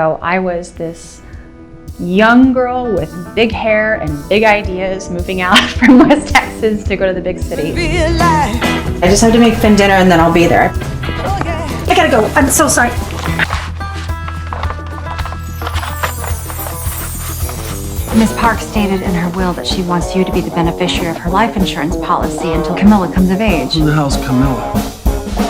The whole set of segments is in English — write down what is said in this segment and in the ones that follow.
So I was this young girl with big hair and big ideas moving out from West Texas to go to the big city. I just have to make Finn dinner and then I'll be there. I gotta go. I'm so sorry. Ms. Park stated in her will that she wants you to be the beneficiary of her life insurance policy until Camilla comes of age. Who the hell's Camilla?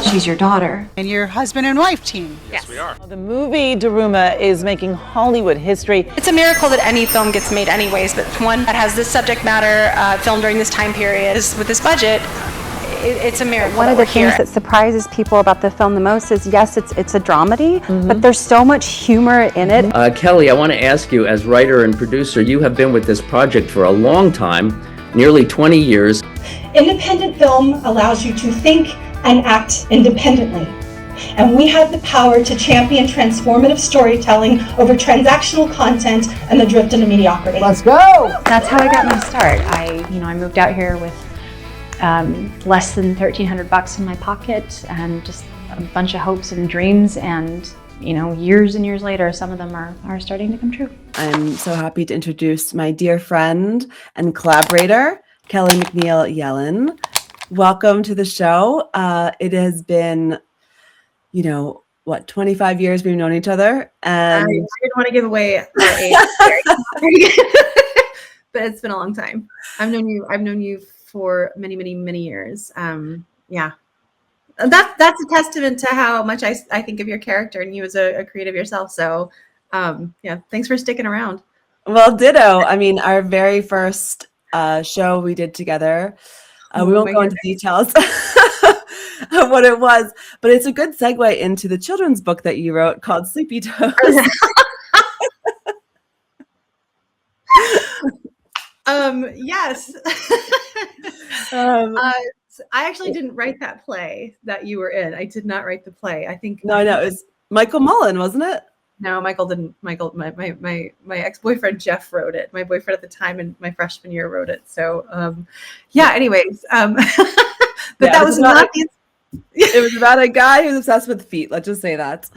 She's your daughter. And your husband and wife team. Yes, we are. The movie Daruma is making Hollywood history. It's a miracle that any film gets made anyways, but one that has this subject matter filmed during this time period with this budget, it's a miracle. One of the things that surprises people about the film the most is, yes, it's a dramedy, but there's so much humor in it. Kelli, I want to ask you, as writer and producer, you have been with this project for a long time, nearly 20 years. Independent film allows you to think and act independently. And we have the power to champion transformative storytelling over transactional content and the drift into mediocrity. Let's go! That's how I got my start. I moved out here with less than $1,300 in my pocket and just a bunch of hopes and dreams, and years and years later, some of them are starting to come true. I'm so happy to introduce my dear friend and collaborator, Kelli McNeil-Yellen. Welcome to the show. It has been, 25 years we've known each other, and I didn't want to give away our age, but it's been a long time. I've known you for many, many, many years. Yeah, that's a testament to how much I think of your character and you as a creative yourself. So, yeah, thanks for sticking around. Well, ditto. I mean, our very first show we did together. We won't go into details of what it was, but it's a good segue into the children's book that you wrote called Sleepy Toes. Yes. I actually didn't write that play that you were in. I did not write the play. I think. No, it was Michael Mullen, wasn't it? No, Michael didn't. Michael, my ex-boyfriend Jeff wrote it. My boyfriend at the time in my freshman year wrote it. So, yeah. Anyways, but that was not. It was about a guy who's obsessed with feet. Let's just say that.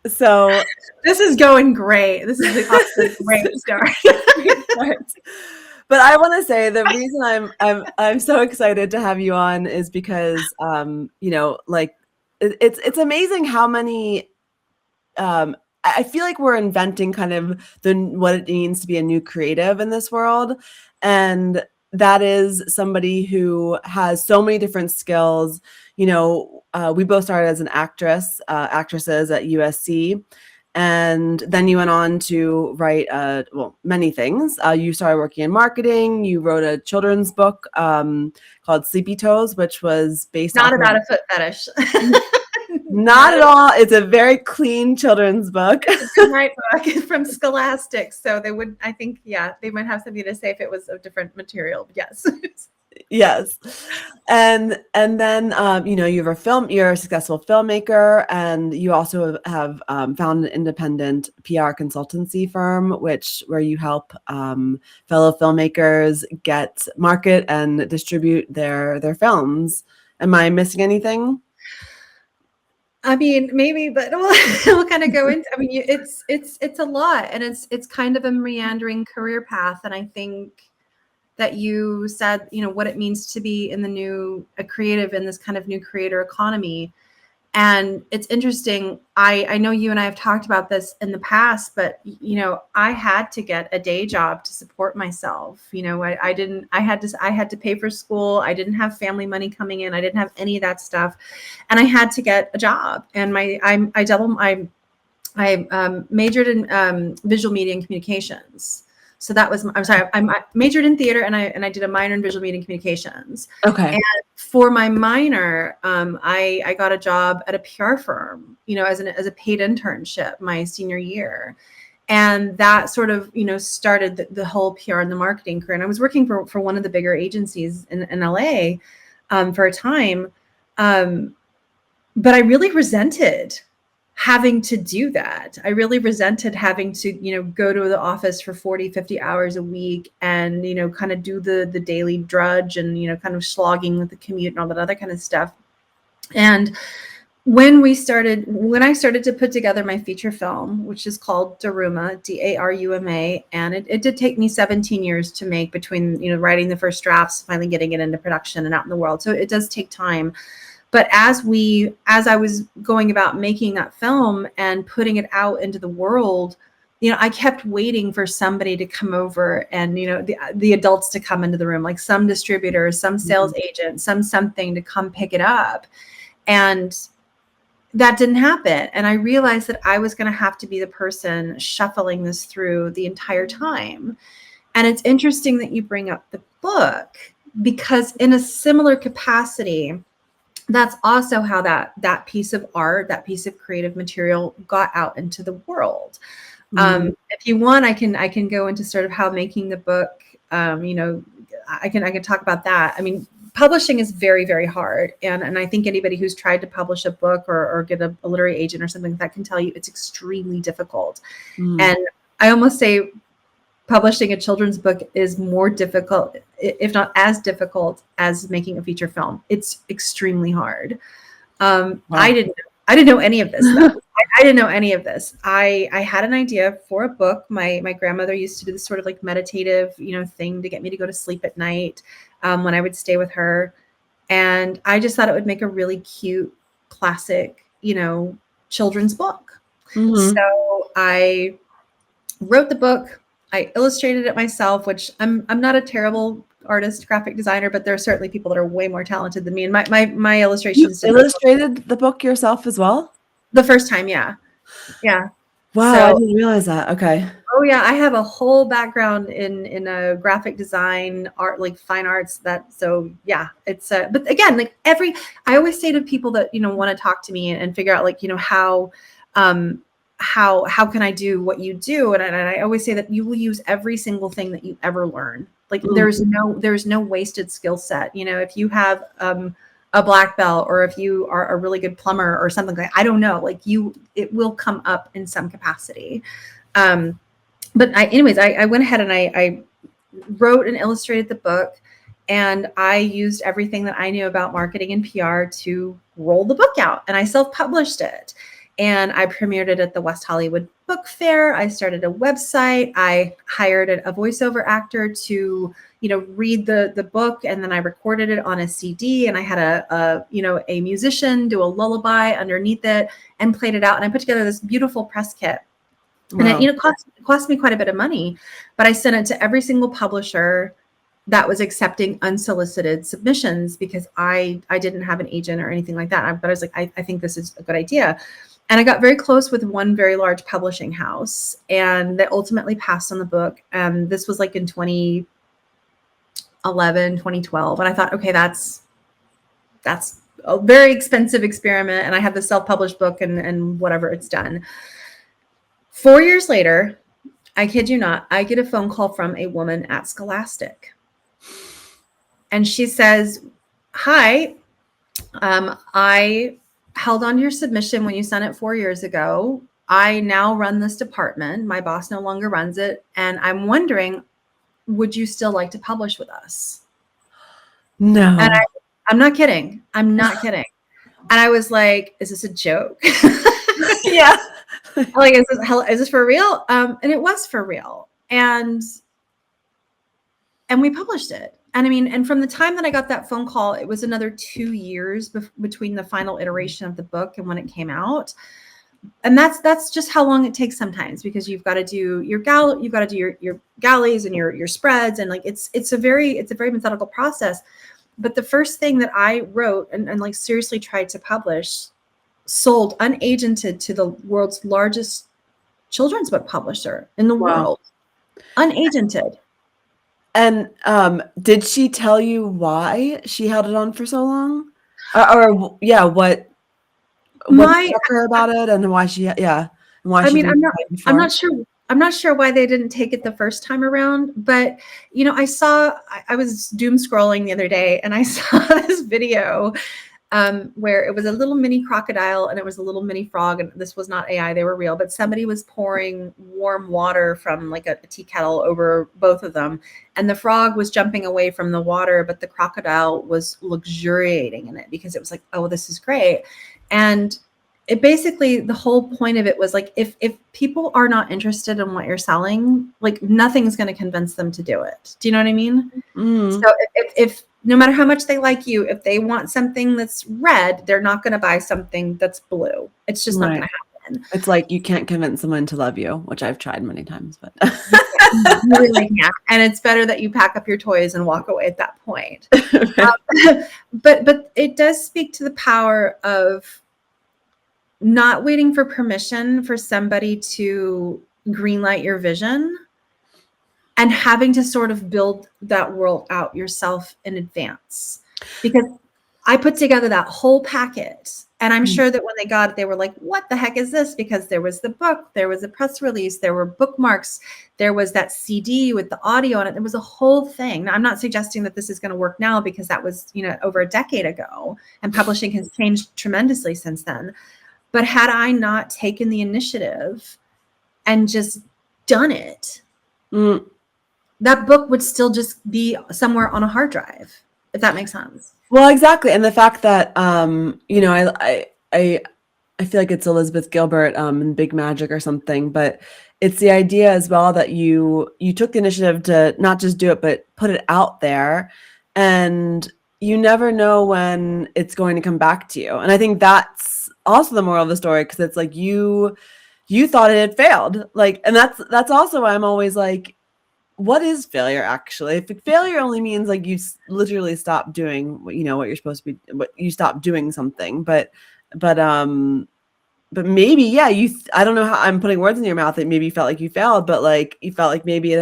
So this is going great. This is a great start. But I want to say the reason I'm so excited to have you on is because it's amazing how many. I feel like we're inventing kind of what it means to be a new creative in this world, and that is somebody who has so many different skills. We both started as actresses at USC, and then you went on to write many things. You started working in marketing. You wrote a children's book called Sleepy Toes, which was based not about a foot fetish. Not at all. It's a very clean children's book. It's a great book from Scholastic. So they would, I think, they might have something to say if it was of different material. Yes. Yes. And then, you're a successful filmmaker, and you also have found an independent PR consultancy firm, where you help fellow filmmakers market and distribute their films. Am I missing anything? I mean, maybe, but we'll kind of go into. I mean, it's a lot, and it's kind of a meandering career path. And I think that you said, what it means to be a creative in this kind of new creator economy. And it's interesting. I know you and I have talked about this in the past, but I had to get a day job to support myself. I had to pay for school. I didn't have family money coming in. I didn't have any of that stuff, and I had to get a job. And I majored in visual media and communications. So that was, I majored in theater, and I did a minor in visual media and communications. Okay. And for my minor, I got a job at a PR firm, as a paid internship my senior year. And that sort of, started the whole PR and the marketing career. And I was working for one of the bigger agencies in LA for a time. But I really resented having to do that. I really resented having to, go to the office for 40, 50 hours a week and, kind of do the daily drudge and, kind of slogging with the commute and all that other kind of stuff. And when I started to put together my feature film, which is called Daruma, Daruma, and it did take me 17 years to make, between, you know, writing the first drafts, finally getting it into production and out in the world. So it does take time. But as I was going about making that film and putting it out into the world, you know, I kept waiting for somebody to come over and, you know, the adults to come into the room, like some distributor, some sales agent, something to come pick it up. And that didn't happen. And I realized that I was going to have to be the person shuffling this through the entire time. And it's interesting that you bring up the book, because in a similar capacity, that's also how that piece of art, that piece of creative material got out into the world. If you want, I can go into sort of how making the book, you know, I can talk about that. I mean, publishing is very, very hard. And I think anybody who's tried to publish a book or get a literary agent or something like that can tell you it's extremely difficult. And I almost say publishing a children's book is more difficult, if not as difficult, as making a feature film. It's extremely hard. Wow. I didn't know any of this stuff. I didn't know any of this. I had an idea for a book. My grandmother used to do this sort of like meditative, you know, thing to get me to go to sleep at night when I would stay with her. And I just thought it would make a really cute, classic, you know, children's book. So I wrote the book. I illustrated it myself, which I'm not a terrible artist, graphic designer, but there are certainly people that are way more talented than me. And my illustrations. You illustrated the book yourself as well? The first time, yeah. Wow, So, I didn't realize that. Okay. Oh yeah, I have a whole background in a graphic design, art, like fine arts. So yeah, it's but again, like I always say to people that, you know, want to talk to me and figure out, like, you know, how can I do what you do? And I always say that you will use every single thing that you ever learn. Like there's no wasted skill set. You know, if you have a black belt, or if you are a really good plumber or something like, I don't know, like it will come up in some capacity. But I went ahead and I wrote and illustrated the book, and I used everything that I knew about marketing and PR to roll the book out, and I self-published it. And I premiered it at the West Hollywood Book Fair. I started a website. I hired a voiceover actor to, you know, read the book, and then I recorded it on a CD. And I had a musician do a lullaby underneath it and played it out. And I put together this beautiful press kit. Wow. And it cost me quite a bit of money, but I sent it to every single publisher that was accepting unsolicited submissions, because I didn't have an agent or anything like that. But I was like, I think this is a good idea. And I got very close with one very large publishing house, and they ultimately passed on the book. And this was like in 2011, 2012. And I thought, okay, that's a very expensive experiment. And I have the self-published book and whatever, it's done. 4 years later, I kid you not, I get a phone call from a woman at Scholastic. And she says, hi, I held on to your submission when you sent it 4 years ago. I now run this department. My boss no longer runs it. And I'm wondering, would you still like to publish with us? No. And I'm not kidding. I'm not kidding. And I was like, is this a joke? Yeah. Like, is this for real? And it was for real. And we published it. And I mean, and from the time that I got that phone call, it was another 2 years between the final iteration of the book and when it came out. And that's just how long it takes sometimes, because you've got to do your galleys and your spreads, and like it's a very methodical process. But the first thing that I wrote and like seriously tried to publish sold unagented to the world's largest children's book publisher in the world. Unagented. And did she tell you why she held it on for so long? What struck her about it, and why she why? I mean, I'm not sure why they didn't take it the first time around, but you know, I was doom scrolling the other day, and I saw this video where it was a little mini crocodile and it was a little mini frog, and this was not AI, they were real, but somebody was pouring warm water from like a tea kettle over both of them, and the frog was jumping away from the water, but the crocodile was luxuriating in it because it was like, oh, this is great. And it basically, the whole point of it was like, if people are not interested in what you're selling, like nothing's going to convince them to do it. Do you know what I mean? So if no matter how much they like you, if they want something that's red, they're not going to buy something that's blue. It's just not going to happen. It's like you can't convince someone to love you, which I've tried many times, but you really can't. And it's better that you pack up your toys and walk away at that point. But it does speak to the power of not waiting for permission for somebody to greenlight your vision and having to sort of build that world out yourself in advance. Because I put together that whole packet, and I'm sure that when they got it, they were like, what the heck is this? Because there was the book, there was a press release, there were bookmarks, there was that CD with the audio on it. There was a whole thing. Now, I'm not suggesting that this is going to work now, because that was, over a decade ago, and publishing has changed tremendously since then. But had I not taken the initiative and just done it, that book would still just be somewhere on a hard drive, if that makes sense. Well, exactly. And the fact that, I feel like it's Elizabeth Gilbert in Big Magic or something, but it's the idea as well that you took the initiative to not just do it, but put it out there, and you never know when it's going to come back to you. And I think that's also the moral of the story, because it's like you thought it had failed, like, and that's also why I'm always like, what is failure actually? If failure only means like you literally stop doing what you're supposed to be, what you stop doing something, but maybe, yeah, I don't know how I'm putting words in your mouth that maybe you felt like you failed, but like you felt like maybe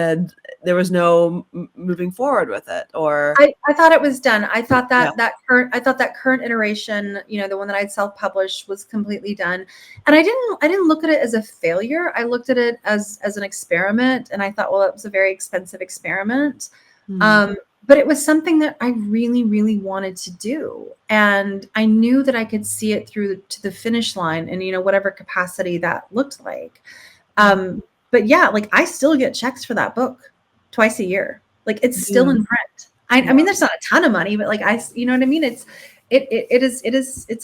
there was no moving forward with it, or I thought it was done. I thought that current iteration, the one that I'd self-published, was completely done. And I didn't look at it as a failure. I looked at it as an experiment, and I thought, well, it was a very expensive experiment. But it was something that I really, really wanted to do. And I knew that I could see it through to the finish line in, whatever capacity that looked like. But yeah, like I still get checks for that book twice a year. Like it's still in print. I mean, there's not a ton of money, but like you know what I mean? It's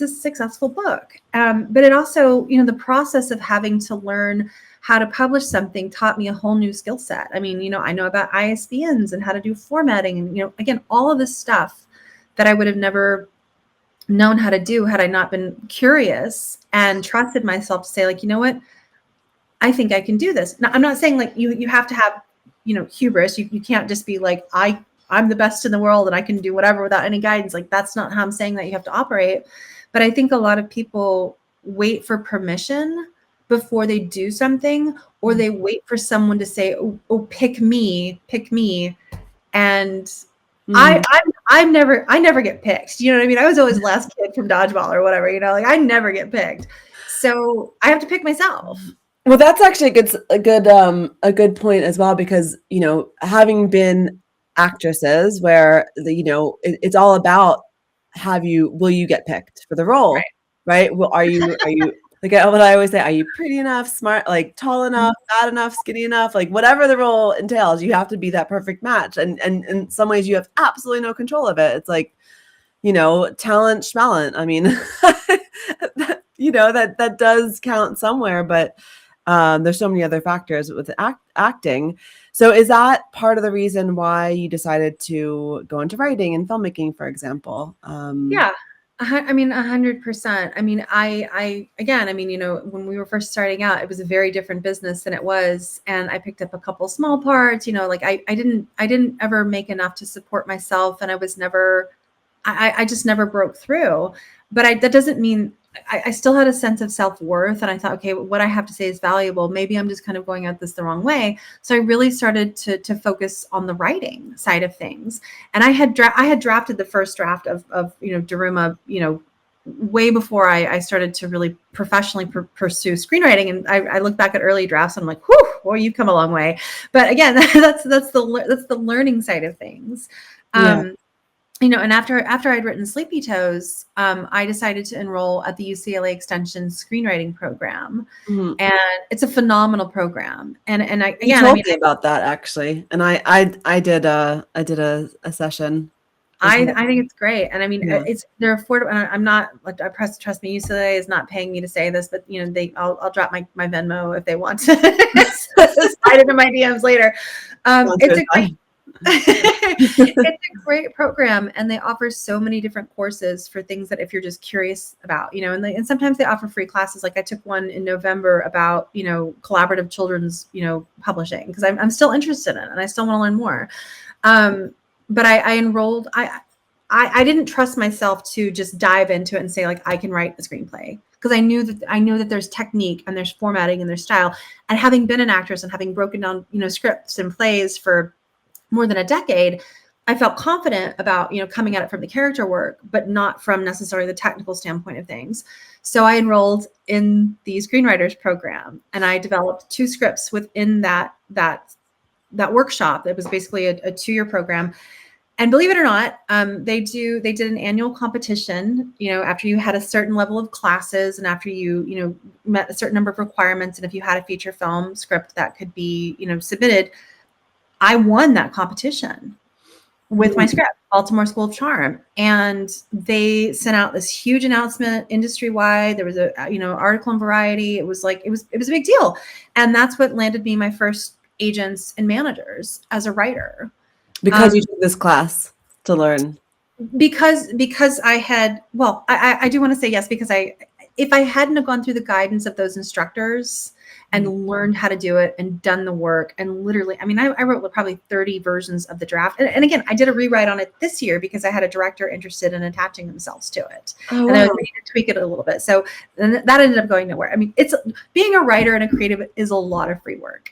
a successful book. But it also, the process of having to learn how to publish something taught me a whole new skill set. I mean, I know about ISBNs and how to do formatting, and, again, all of this stuff that I would have never known how to do had I not been curious and trusted myself to say, like, you know what, I think I can do this. Now, I'm not saying like you have to have, hubris. You can't just be like, I'm the best in the world and I can do whatever without any guidance. Like, that's not how I'm saying that you have to operate. But I think a lot of people wait for permission before they do something, or they wait for someone to say, oh, pick me. And I never get picked. You know what I mean? I was always the last kid from dodgeball or whatever, like I never get picked. So I have to pick myself. Well, that's actually a good point as well, because, having been actresses where it's all about will you get picked for the role, right? Well, are you like what I always say, are you pretty enough, smart, like tall enough, fat enough, skinny enough, like whatever the role entails, you have to be that perfect match. And in some ways you have absolutely no control of it. It's like, talent schmalent. I mean, that does count somewhere, but there's so many other factors with acting. So is that part of the reason why you decided to go into writing and filmmaking, for example? Yeah. I mean, 100%. I mean, when we were first starting out, it was a very different business than it was. And I picked up a couple small parts, like I didn't ever make enough to support myself. And I just never broke through. But that doesn't mean I still had a sense of self-worth. And I thought, okay, what I have to say is valuable. Maybe I'm just kind of going at this the wrong way. So I really started to focus on the writing side of things. And I had drafted the first draft of Daruma, way before I started to really professionally pursue screenwriting. And I look back at early drafts and I'm like, whew, well, you've come a long way. But again, that's the learning side of things. And after I'd written Sleepy Toes, I decided to enroll at the UCLA Extension screenwriting program, and it's a phenomenal program. And you told me about that actually, and I did a session I think it's great. And I mean, Yeah. they're affordable. And I'm not, like, trust me, UCLA is not paying me to say this, but you know, I'll drop my Venmo if they want to slide into my DMs later. It's a great program, and they offer so many different courses for things that if you're just curious about, you know, and sometimes they offer free classes. Like I took one in November about, you know, collaborative children's, you know, publishing, because I'm still interested in it and I still want to learn more. But I enrolled, I didn't trust myself to just dive into it and say, like, I can write a screenplay, because I knew that there's technique and there's formatting and there's style. And having been an actress and having broken down, you know, scripts and plays for more than a decade, I felt confident about, you know, coming at it from the character work, but not from necessarily the technical standpoint of things. So I enrolled in the Screenwriters program, and I developed 2 scripts within that workshop. It was basically a 2-year program. And believe it or not, they did an annual competition, you know, after you had a certain level of classes and after you know, met a certain number of requirements. And if you had a feature film script that could be, you know, submitted, I won that competition with my script, Baltimore School of Charm. And they sent out this huge announcement industry wide. There was a, you know, article in Variety. It was like, it was a big deal. And that's what landed me my first agents and managers as a writer. Because you took this class to learn. Because I had, well, I do want to say yes, because if I hadn't have gone through the guidance of those instructors and learned how to do it and done the work, and literally, I mean, I wrote probably 30 versions of the draft. And again, I did a rewrite on it this year because I had a director interested in attaching themselves to it. Oh, and wow. I was ready to tweak it a little bit. So then that ended up going nowhere. I mean, being a writer and a creative is a lot of free work.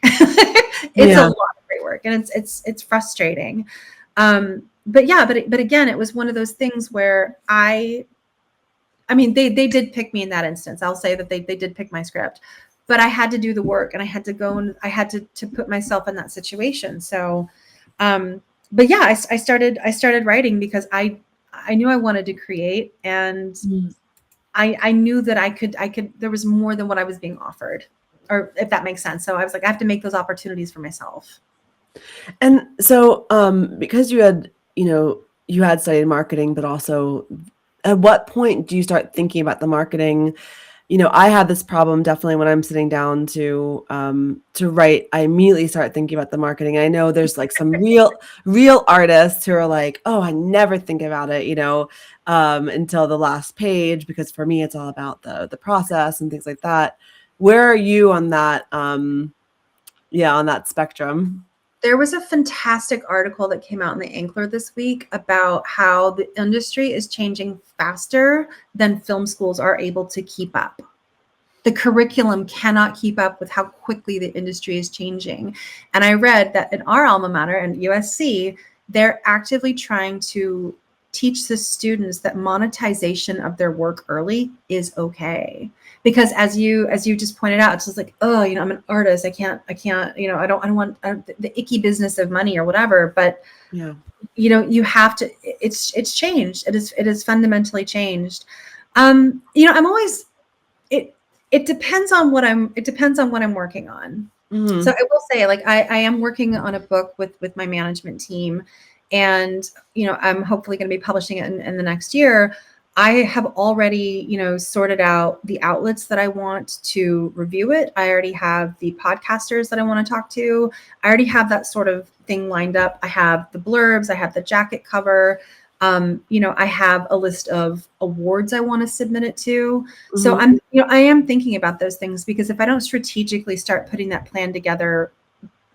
It's a lot of free work, and it's frustrating. But again, it was one of those things where I mean, they did pick me in that instance. I'll say that they did pick my script, but I had to do the work, and I had to go and I had to put myself in that situation. So, but yeah, I started writing because I knew I wanted to create, and I knew that I could, there was more than what I was being offered, or if that makes sense. So I was like, I have to make those opportunities for myself. And so, because you had, you know, you had studied marketing, but also at what point do you start thinking about the marketing? You know, I had this problem definitely when I'm sitting down to write. I immediately start thinking about the marketing. I know there's like some real artists who are like, oh, I never think about it, you know, until the last page, because for me, it's all about the process and things like that. Where are you on that? On that spectrum? There was a fantastic article that came out in the Ankler this week about how the industry is changing faster than film schools are able to keep up. The curriculum cannot keep up with how quickly the industry is changing. And I read that in our alma mater and USC, they're actively trying to teach the students that monetization of their work early is okay. Because as you just pointed out, it's just like, oh, you know, I'm an artist. I can't, you know, I don't want the icky business of money or whatever. But, you know, you have to, it's changed. It is fundamentally changed. You know, I'm always, it depends on what I'm working on. Mm-hmm. So I will say, like, I am working on a book with my management team, and, you know, I'm hopefully going to be publishing it in the next year. I have already, you know, sorted out the outlets that I want to review it. I already have the podcasters that I want to talk to. I already have that sort of thing lined up. I have the blurbs. I have the jacket cover. You know, I have a list of awards I want to submit it to. Mm-hmm. So I am thinking about those things, because if I don't strategically start putting that plan together,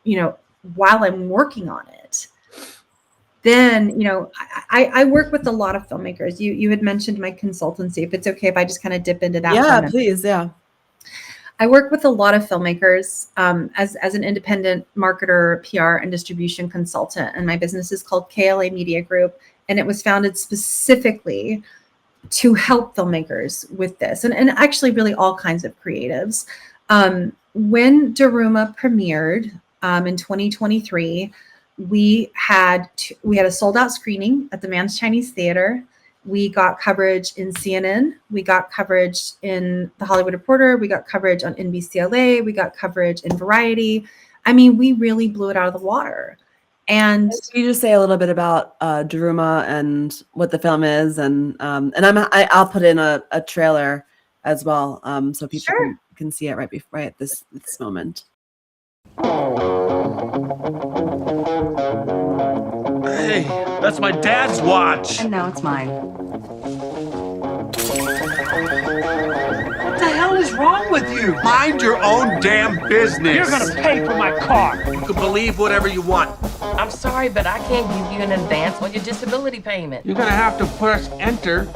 you know, while I'm working on it, then, you know, I work with a lot of filmmakers. You had mentioned my consultancy. If it's okay if I just kind of dip into that. Yeah, please. Yeah. I work with a lot of filmmakers as an independent marketer, PR, and distribution consultant. And my business is called KLA Media Group. And it was founded specifically to help filmmakers with this. And actually really all kinds of creatives. When Daruma premiered in 2023, we had a sold out screening at the Man's Chinese Theater. We got coverage in CNN. We got coverage in The Hollywood Reporter. We got coverage on NBCLA. We got coverage in Variety. I mean, we really blew it out of the water. And Can you just say a little bit about Daruma and what the film is, and I'll put in a trailer as well, so people can see it right at this moment. Hey, that's my dad's watch. And now it's mine. What the hell is wrong with you? Mind your own damn business. You're gonna pay for my car. You can believe whatever you want. I'm sorry, but I can't give you an advance on your disability payment. You're gonna have to press enter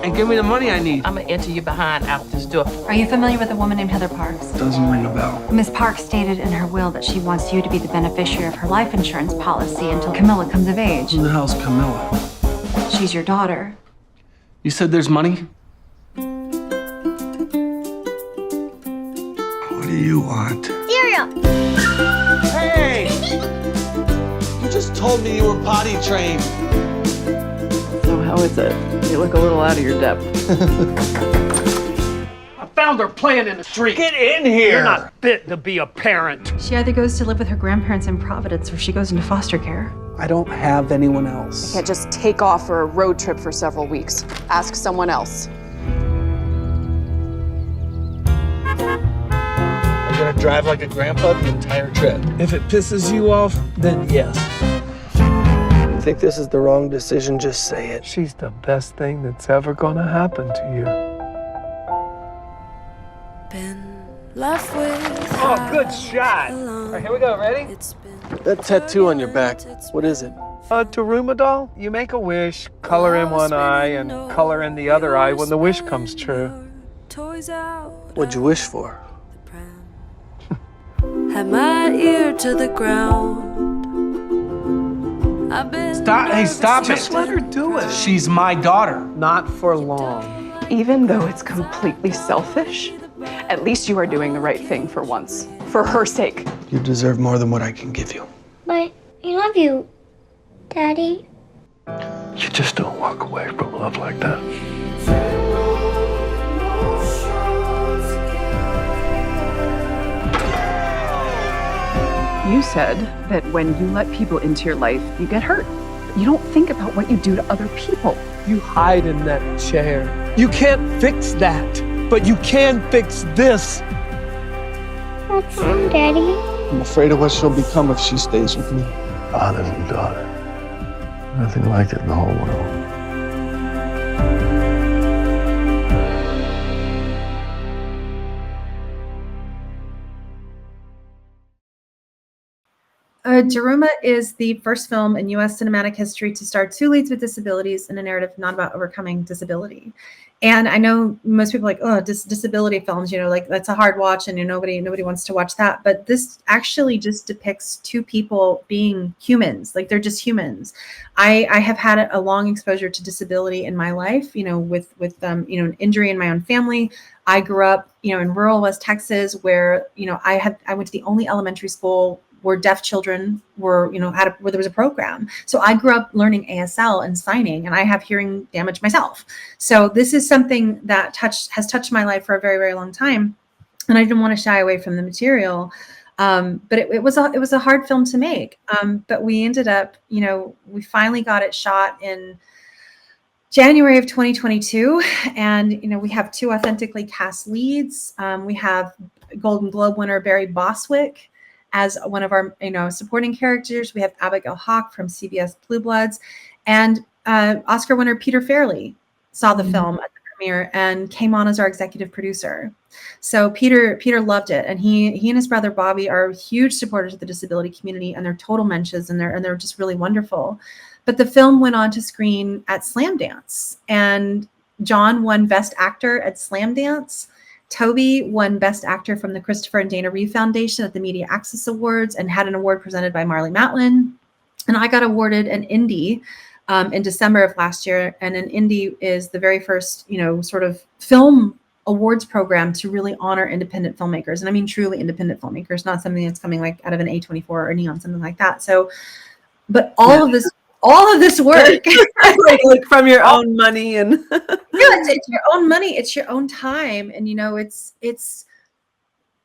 and give me the money I need. I'm gonna enter you behind out this door. Are you familiar with a woman named Heather Parks? Doesn't ring a bell. Miss Parks stated in her will that she wants you to be the beneficiary of her life insurance policy until Camilla comes of age. Who the hell's Camilla? She's your daughter. You said there's money? What do you want? Cereal. Hey! You just told me you were potty trained. So how is it? You look a little out of your depth. I found her playing in the street. Get in here! You're not fit to be a parent. She either goes to live with her grandparents in Providence or she goes into foster care. I don't have anyone else. You can't just take off for a road trip for several weeks. Ask someone else. I'm gonna drive like a grandpa the entire trip. If it pisses you off, then yes. You think this is the wrong decision, just say it. She's the best thing that's ever gonna happen to you. Oh, good shot. All right, here we go, ready? That tattoo on your back, what is it? A Daruma doll? You make a wish, color in one eye, and color in the other eye when the wish comes true. What'd you wish for? Had my ear to the ground. Stop, hey, stop it. Just let her do it. She's my daughter. Not for long. Even though it's completely selfish, at least you are doing the right thing for once. For her sake. You deserve more than what I can give you. But I love you, Daddy. You just don't walk away from love like that. You said that when you let people into your life, you get hurt. You don't think about what you do to other people. You hide in that chair. You can't fix that, but you can fix this. What's wrong, Daddy? I'm afraid of what she'll become if she stays with me. Father and daughter. Nothing like it in the whole world. Daruma is the first film in U.S. cinematic history to star two leads with disabilities in a narrative not about overcoming disability. And I know most people are like, oh, disability films, like that's a hard watch, and nobody wants to watch that. But this actually just depicts two people being humans, like they're just humans. I have had a long exposure to disability in my life, with an injury in my own family. I grew up, in rural West Texas, where I went to the only elementary school where deaf children were, where there was a program. So I grew up learning ASL and signing, and I have hearing damage myself. So this is something that has touched my life for a very, very long time. And I didn't want to shy away from the material. But it was a hard film to make. But we ended up, we finally got it shot in January of 2022. And, we have two authentically cast leads. We have Golden Globe winner Barry Bostwick as one of our, supporting characters. We have Abigail Hawke from CBS Blue Bloods, and Oscar winner Peter Farrelly saw the film at the premiere and came on as our executive producer. So Peter loved it, and he and his brother Bobby are huge supporters of the disability community, and they're total mensches, and they're just really wonderful. But the film went on to screen at Slamdance, and John won Best Actor at Slamdance. Toby won Best Actor from the Christopher and Dana Reeve Foundation at the Media Access Awards and had an award presented by Marlee Matlin. And I got awarded an Indie in December of last year. And an Indie is the very first, sort of film awards program to really honor independent filmmakers. And I mean, truly independent filmmakers, not something that's coming like out of an A24 or Neon, something like that. So, but all of this work like from your own money, and it's your own money, it's your own time, and it's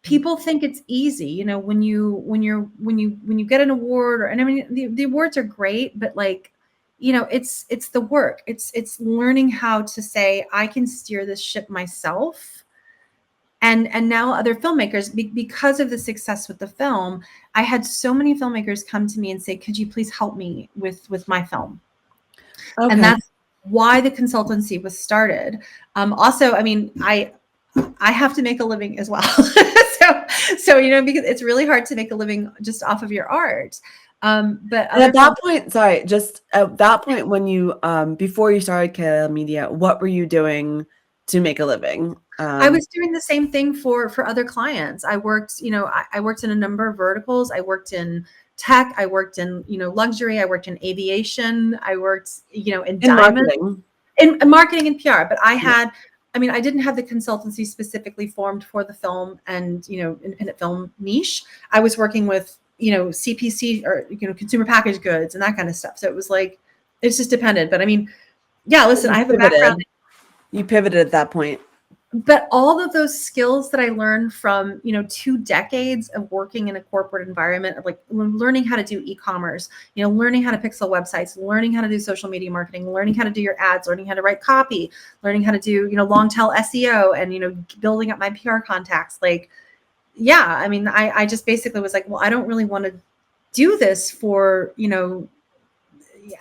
people think it's easy, you know, when you get an award, and I mean the awards are great, but like, you know, it's the work. It's learning how to say, I can steer this ship myself. And now other filmmakers, because of the success with the film, I had so many filmmakers come to me and say, could you please help me with my film? Okay. And that's why the consultancy was started. Also, I mean, I have to make a living as well. so, you know, because it's really hard to make a living just off of your art. But at that point, sorry, just at that point when you, before you started Kelli Media, what were you doing to make a living? I was doing the same thing for other clients. I worked, you know, I worked in a number of verticals. I worked in tech. I worked in, you know, luxury. I worked in aviation. I worked, you know, in diamonds, in marketing and PR. But I had, I mean, I didn't have the consultancy specifically formed for the film and, you know, independent film niche. I was working with, you know, CPC or, you know, consumer packaged goods and that kind of stuff. So it was like, it's just dependent. But I mean, yeah, listen, I have a background. You pivoted at that point. But all of those skills that I learned from, you know, 2 decades of working in a corporate environment, of like learning how to do e-commerce, you know, learning how to pixel websites, learning how to do social media marketing, learning how to do your ads, learning how to write copy, learning how to do, you know, long tail SEO, and, you know, building up my PR contacts. Like, yeah, I mean, I just basically was like, well, I don't really want to do this for, you know,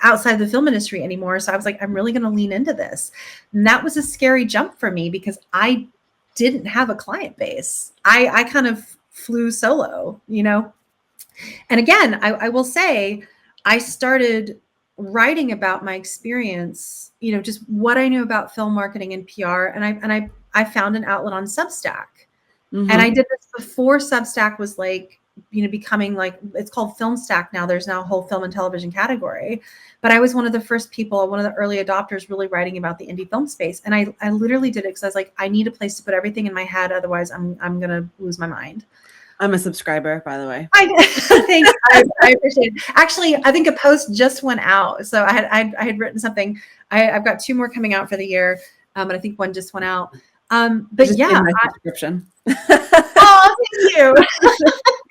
outside the film industry anymore. So I was like, I'm really going to lean into this. And that was a scary jump for me because I didn't have a client base. I kind of flew solo, you know? And again, I will say, I started writing about my experience, you know, just what I knew about film marketing and PR. And I found an outlet on Substack. Mm-hmm. And I did this before Substack was like, you know, becoming like, it's called Film Stack now. There's now a whole film and television category. But I was one of the first people, one of the early adopters really writing about the indie film space. And I literally did it because I was like, I need a place to put everything in my head. Otherwise I'm going to lose my mind. I'm a subscriber, by the way. Thanks. I appreciate it. Actually, I think a post just went out. So I had written something. I've got 2 more coming out for the year. And I think one just went out. But just yeah, subscription. Oh, thank you.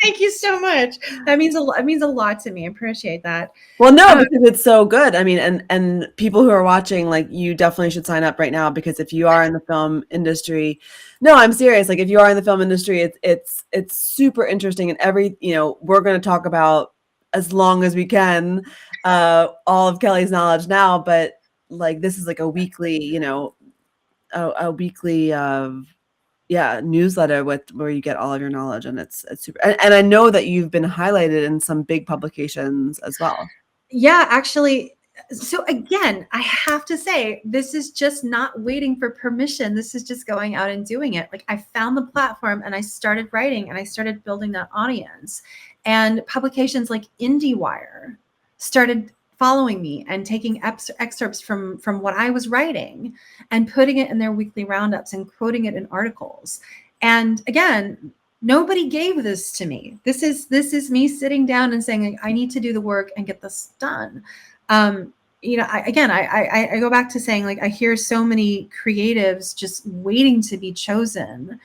Thank you so much. That means a lot. It means a lot to me. I appreciate that. Well, no, because it's so good. I mean, and people who are watching, like, you definitely should sign up right now, because if you are in the film industry, no, I'm serious. Like, if you are in the film industry, it's super interesting. And you know, we're going to talk about, as long as we can, all of Kelli's knowledge now. But like, this is like a weekly, you know, a weekly newsletter where you get all of your knowledge, and it's super. And I know that you've been highlighted in some big publications as well. Yeah, actually. So again, I have to say, this is just not waiting for permission. This is just going out and doing it. Like, I found the platform and I started writing and I started building that audience, and publications like IndieWire started following me and taking excerpts from what I was writing and putting it in their weekly roundups and quoting it in articles. And again, nobody gave this to me. This is me sitting down and saying, I need to do the work and get this done. You know, I go back to saying, like, I hear so many creatives just waiting to be chosen,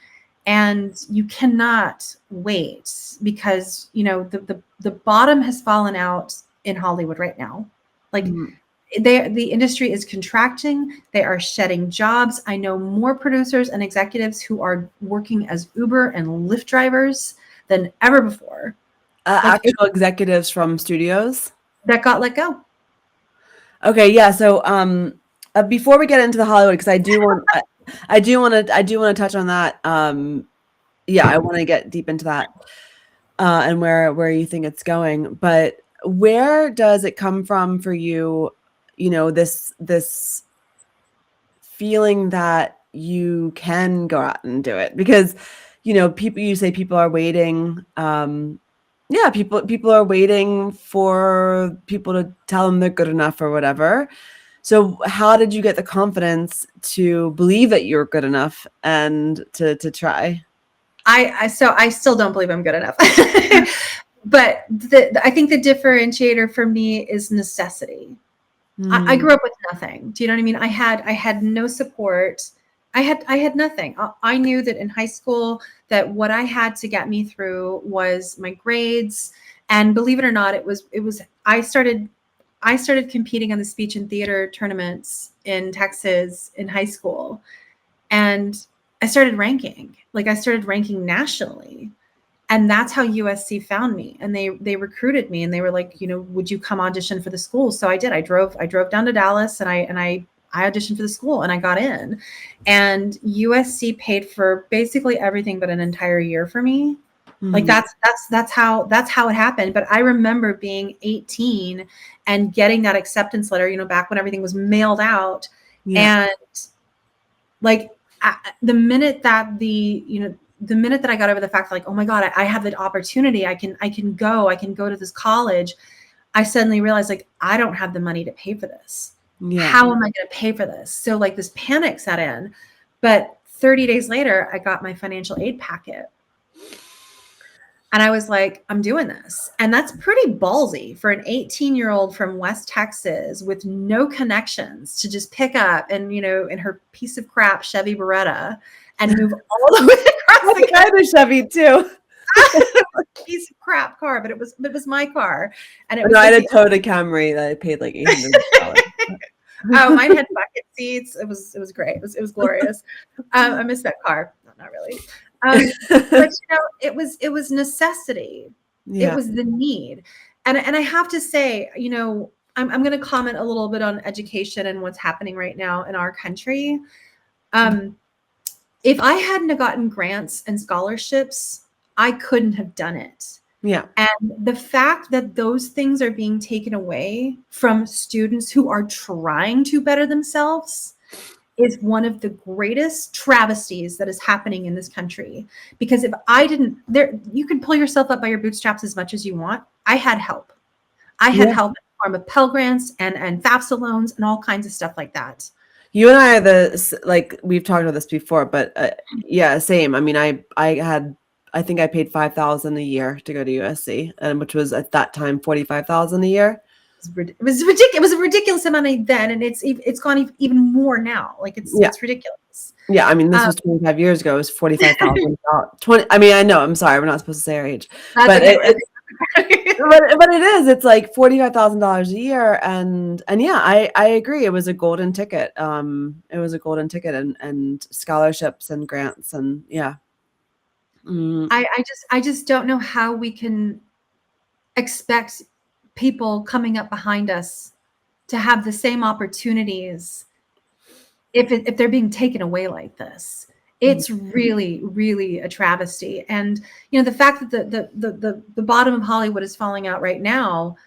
and you cannot wait, because, you know, the bottom has fallen out in Hollywood right now. Like, the industry is contracting. They are shedding jobs. I know more producers and executives who are working as Uber and Lyft drivers than ever before. Actual executives from studios that got let go. Okay, yeah. So before we get into the Hollywood, because I do want to touch on that. Yeah, I want to get deep into that and where you think it's going. But where does it come from for you? You know, this feeling that you can go out and do it, because, you know, you say people are waiting. Yeah, people are waiting for people to tell them they're good enough or whatever. So how did you get the confidence to believe that you're good enough and to try? I still don't believe I'm good enough. But I think the differentiator for me is necessity. I grew up with nothing. Do you know what I mean? I had no support. I had nothing. I knew that in high school that what I had to get me through was my grades. And believe it or not, I started competing on the speech and theater tournaments in Texas in high school. And I started ranking. Like, I started ranking nationally. And that's how USC found me. And they recruited me, and they were like, you know, would you come audition for the school? So I did. I drove down to Dallas, and I auditioned for the school, and I got in. And USC paid for basically everything but an entire year for me. Like, that's how it happened. But I remember being 18 and getting that acceptance letter, you know, back when everything was mailed out. Yeah. And like, the minute that I got over the fact, like, oh my God, I have the opportunity. I can go to this college. I suddenly realized, like, I don't have the money to pay for this. Yeah. How am I going to pay for this? So like, this panic set in. But 30 days later, I got my financial aid packet. And I was like, I'm doing this. And that's pretty ballsy for an 18-year-old from West Texas with no connections to just pick up and, you know, in her piece of crap Chevy Beretta and move all the way across the country. I had a Chevy too. Piece of crap car, but it was my car. And I had a Toyota Camry that I paid like $800. Oh, mine had bucket seats. It was great. It was glorious. I miss that car. Not really. But you know, it was necessity. Yeah. It was the need. And I have to say, you know, I'm going to comment a little bit on education and what's happening right now in our country. If I hadn't gotten grants and scholarships, I couldn't have done it. Yeah. And the fact that those things are being taken away from students who are trying to better themselves is one of the greatest travesties that is happening in this country. Because if I didn't, you can pull yourself up by your bootstraps as much as you want. I had help. I had help in the form of Pell Grants and FAFSA loans and all kinds of stuff like that. You and I are we've talked about this before, but yeah, same. I mean, I think I paid $5,000 a year to go to USC, and which was at that time $45,000 a year. It was ridiculous. It was a ridiculous amount then, and it's gone even more now. Like, it's ridiculous. Yeah, I mean, this was 25 years ago. It was $45,000. I mean, I know. I'm sorry, we're not supposed to say our age, but but it is. It's like $45,000 a year, and yeah, I agree. It was a golden ticket. It was a golden ticket, and scholarships and grants, and yeah. I just don't know how we can expect people coming up behind us to have the same opportunities if they're being taken away like this. It's really, really a travesty. And you know, the fact that the bottom of Hollywood is falling out right now,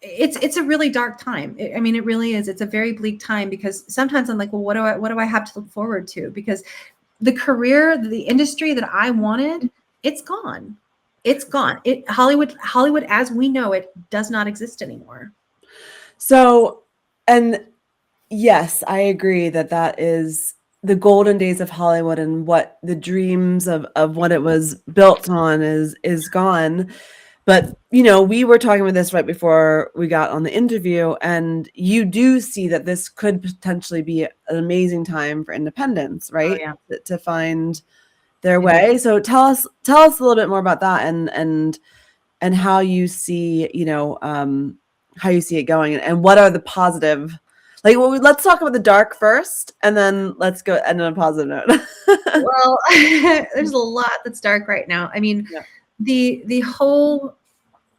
it's a really dark time. I mean, it really is. It's a very bleak time, because sometimes I'm like, well, what do I have to look forward to? Because the career, the industry that I wanted, it's gone. It's gone. Hollywood as we know it does not exist anymore. So, and yes, I agree that is the golden days of Hollywood, and what the dreams of what it was built on is gone. But, you know, we were talking about this right before we got on the interview, and you do see that this could potentially be an amazing time for independents, right? Oh, yeah. To find their way. So tell us a little bit more about that, and how you see, you know, how you see it going, and what are the positive, like, well, let's talk about the dark first, and then let's go end on a positive note. Well, there's a lot that's dark right now. I mean, the whole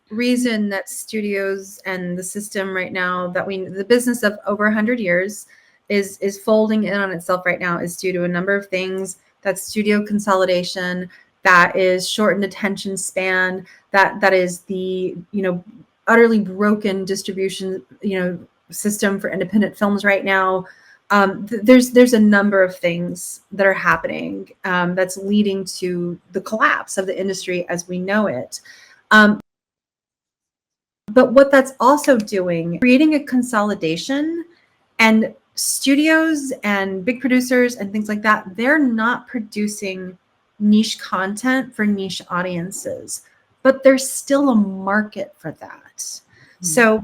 reason that studios and the system right now, the business of over 100 years is folding in on itself right now, is due to a number of things. That's studio consolidation, that is shortened attention span, that is the, you know, utterly broken distribution, you know, system for independent films right now. There's a number of things that are happening that's leading to the collapse of the industry as we know it. But what that's also doing, creating a consolidation, and studios and big producers and things like that, they're not producing niche content for niche audiences, but there's still a market for that. So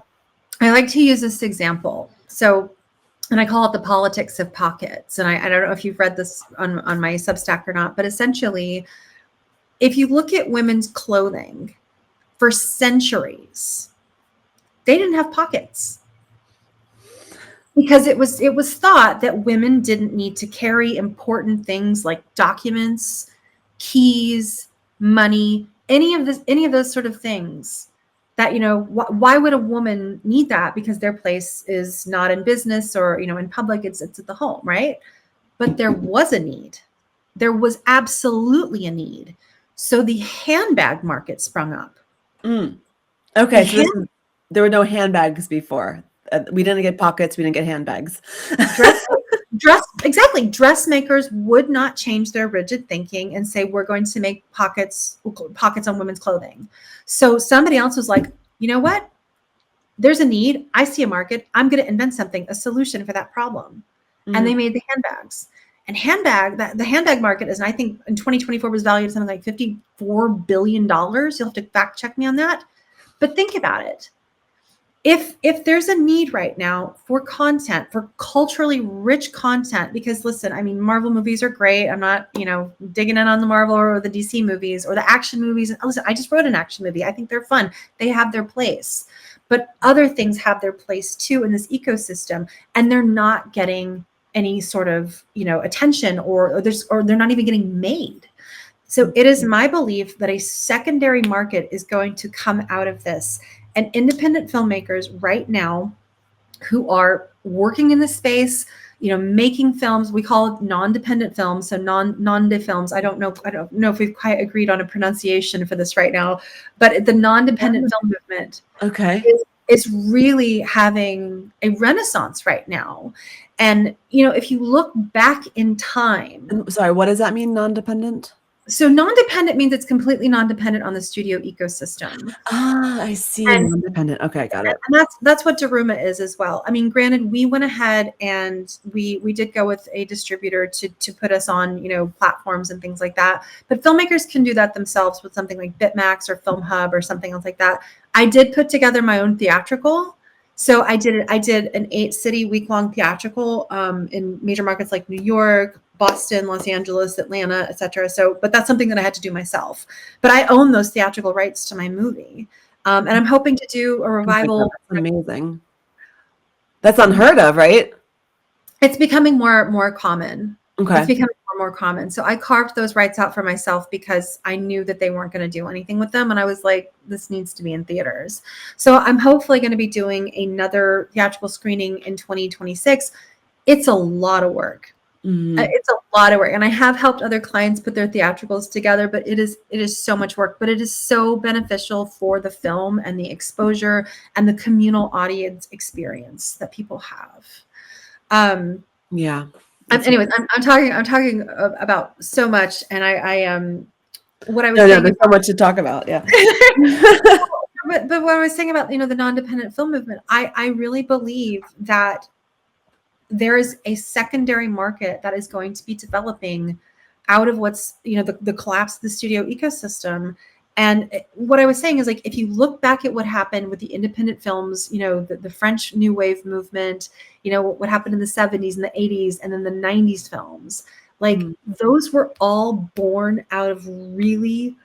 I like to use this example. So and I call it the politics of pockets. And I don't know if you've read this on my Substack or not, but essentially, if you look at women's clothing for centuries, they didn't have pockets because it was thought that women didn't need to carry important things like documents, keys, money, any of those sort of things. That, why would a woman need that? Because their place is not in business or, in public, it's at the home, right? But there was a need. There was absolutely a need. So the handbag market sprung up. Okay, so there were no handbags before. We didn't get pockets. We didn't get handbags. Dressmakers would not change their rigid thinking and say, we're going to make pockets on women's clothing. So somebody else was like, you know what? There's a need. I see a market. I'm going to invent something, a solution for that problem. And they made the handbags. And the handbag market is, I think in 2024 was valued at something like $54 billion. You'll have to fact check me on that. But think about it. If there's a need right now for content, for culturally rich content, because listen, I mean, Marvel movies are great. I'm not, digging in on the Marvel or the DC movies or the action movies. Listen, I just wrote an action movie. I think they're fun. They have their place. But other things have their place too in this ecosystem, and they're not getting any sort of, attention or they're not even getting made. So it is my belief that a secondary market is going to come out of this. And independent filmmakers right now who are working in the space, making films, we call it non-dependent films. So non-de films. I don't know if we've quite agreed on a pronunciation for this right now, but the non-dependent film movement is really having a renaissance right now. And, if you look back in time. Sorry, what does that mean, non-dependent? So non-dependent means it's completely non-dependent on the studio ecosystem. Ah, I see. Non-dependent. Okay, got it. And that's what Daruma is as well. I mean, granted, we went ahead and we did go with a distributor to put us on, platforms and things like that. But filmmakers can do that themselves with something like Bitmax or Film Hub or something else like that. I did put together my own theatrical. So I did an 8-city week-long theatrical in major markets like New York, Boston, Los Angeles, Atlanta, etc. So, but that's something that I had to do myself. But I own those theatrical rights to my movie, and I'm hoping to do a revival. That's amazing. That's unheard of, right? It's becoming more common. Okay. It's becoming more common. So I carved those rights out for myself because I knew that they weren't going to do anything with them, and I was like, this needs to be in theaters. So I'm hopefully going to be doing another theatrical screening in 2026. It's a lot of work. It's a lot of work, and I have helped other clients put their theatricals together, but it is so much work, but it is so beneficial for the film and the exposure and the communal audience experience that people have. Yeah. Anyways, I'm talking about so much, and what I was saying, there's so much to talk about. Yeah. but what I was saying about, the non-dependent film movement, I really believe that there is a secondary market that is going to be developing out of what's, the collapse of the studio ecosystem. And what I was saying is, like, if you look back at what happened with the independent films, the French New Wave movement, what happened in the 70s and the 80s and then the 90s films, like those were all born out of really,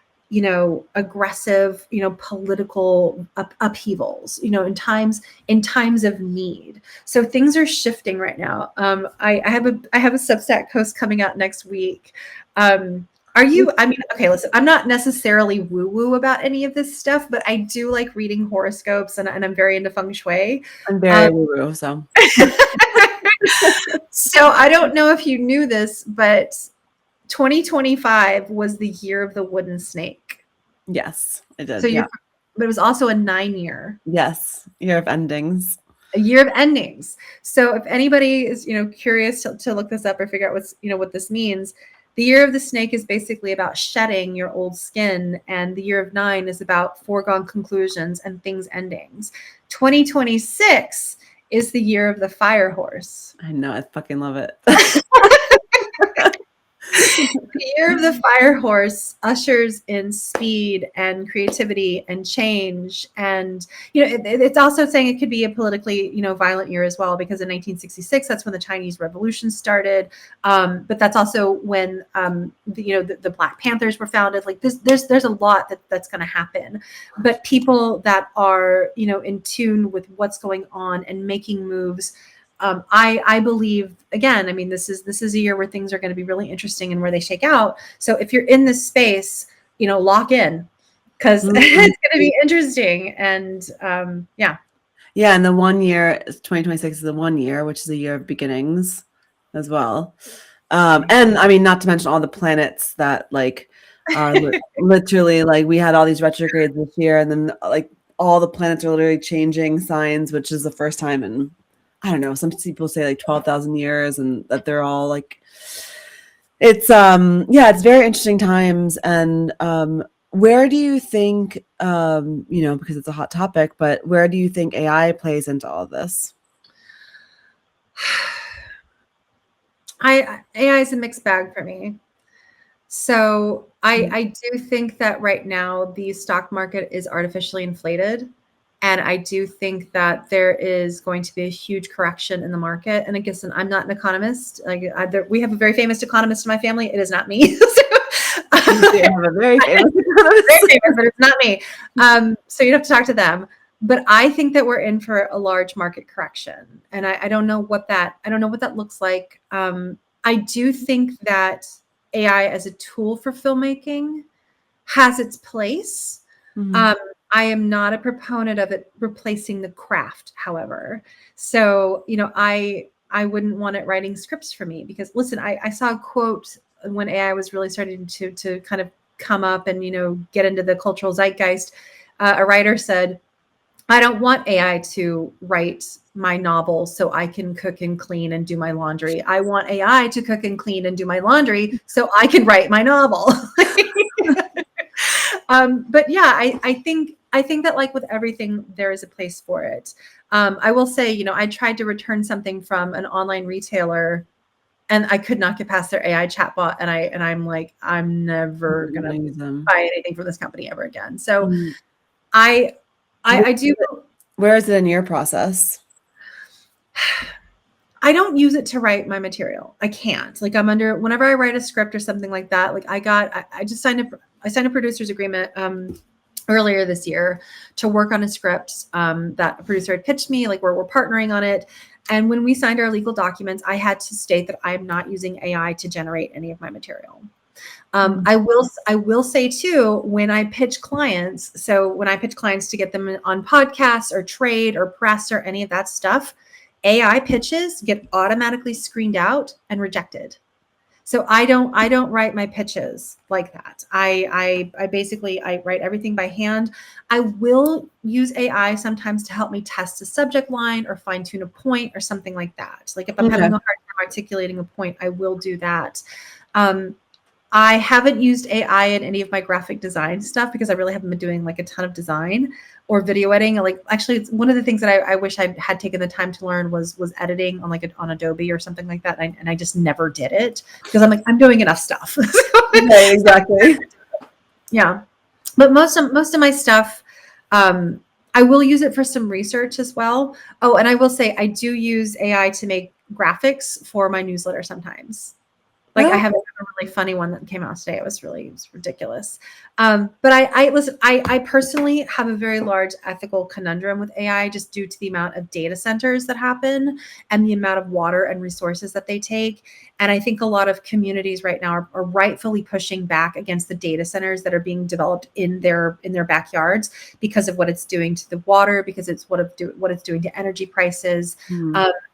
aggressive, political upheavals, in times of need. So things are shifting right now. I have a Substack post coming out next week. Listen, I'm not necessarily woo-woo about any of this stuff, but I do like reading horoscopes, and I'm very into feng shui. I'm very woo-woo, so. So I don't know if you knew this, but 2025 was the year of the wooden snake. Yes, it did. So yeah. But it was also a 9-year. Yes, year of endings. A year of endings. So if anybody is, curious to look this up or figure out what this means, the year of the snake is basically about shedding your old skin, and the year of 9 is about foregone conclusions and things endings. 2026 is the year of the fire horse. I know, I fucking love it. The year of the fire horse ushers in speed and creativity and change. And, it's also saying it could be a politically, violent year as well, because in 1966, that's when the Chinese Revolution started. But that's also when, the Black Panthers were founded. Like there's a lot that's going to happen. But people that are, in tune with what's going on and making moves, I believe, again, I mean, this is a year where things are going to be really interesting and where they shake out. So if you're in this space, lock in, because it's going to be interesting. And yeah. Yeah. And the 1 year, 2026 is the 1 year, which is a year of beginnings as well. And I mean, not to mention all the planets that like are literally like, we had all these retrogrades this year, and then like all the planets are literally changing signs, which is the first time in, I don't know, some people say like 12,000 years, and that they're all like, it's it's very interesting times. And where do you think, because it's a hot topic, but where do you think AI plays into all of this? AI is a mixed bag for me. So I do think that right now the stock market is artificially inflated. And I do think that there is going to be a huge correction in the market. And I guess I'm not an economist. We have a very famous economist in my family. It is not me. You have a very famous economist. Very famous, but it's not me. So you'd have to talk to them. But I think that we're in for a large market correction. And I don't know what that looks like. I do think that AI as a tool for filmmaking has its place. Mm-hmm. I am not a proponent of it replacing the craft, however. So, I wouldn't want it writing scripts for me, because listen, I saw a quote when AI was really starting to kind of come up and, get into the cultural zeitgeist. A writer said, I don't want AI to write my novel so I can cook and clean and do my laundry. I want AI to cook and clean and do my laundry so I can write my novel. But yeah, I think that, like with everything, there is a place for it. I will say, I tried to return something from an online retailer, and I could not get past their AI chatbot. And I'm like, I'm never gonna buy anything from this company ever again. So I do. Where is it in your process? I don't use it to write my material. I can't. Like whenever I write a script or something like that, like I just signed a producer's agreement earlier this year to work on a script that a producer had pitched me, like we're partnering on it. And when we signed our legal documents, I had to state that I am not using AI to generate any of my material. I will say too, when I pitch clients to get them on podcasts or trade or press or any of that stuff, AI pitches get automatically screened out and rejected. So I don't write my pitches like that. I basically write everything by hand. I will use AI sometimes to help me test a subject line or fine tune a point or something like that. Like if I'm having a hard time articulating a point, I will do that. I haven't used AI in any of my graphic design stuff because I really haven't been doing like a ton of design or video editing. Like actually, it's one of the things that I wish I had taken the time to learn was editing on Adobe or something like that. And I just never did it because I'm like, I'm doing enough stuff. Okay, exactly. Yeah. But most of my stuff, I will use it for some research as well. Oh, and I will say I do use AI to make graphics for my newsletter sometimes. Like I have a really funny one that came out today. It was ridiculous. But I personally have a very large ethical conundrum with AI just due to the amount of data centers that happen and the amount of water and resources that they take. And I think a lot of communities right now are rightfully pushing back against the data centers that are being developed in their backyards because of what it's doing to the water, because it's what it's doing to energy prices.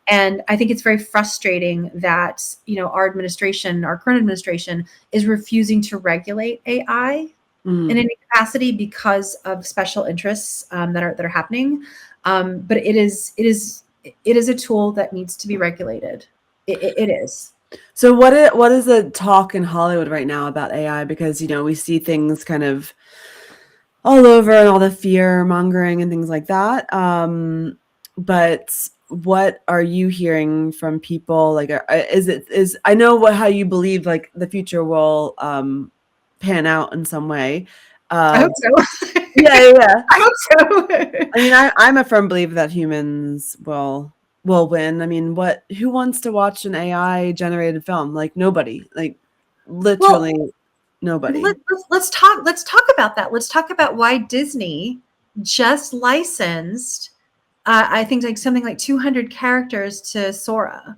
And I think it's very frustrating that, our current administration is refusing to regulate AI in any capacity because of special interests that are happening. But it is a tool that needs to be regulated. It is. So what is the talk in Hollywood right now about AI? Because, we see things kind of all over and all the fear mongering and things like that. But what are you hearing from people? Like, I know how you believe like the future will pan out in some way. I hope so. Yeah. I hope so. I mean, I'm a firm believer that humans will win. I mean, who wants to watch an AI generated film? Like nobody. Like literally nobody. Let's talk about that. Let's talk about why Disney just licensed I think like something like 200 characters to Sora.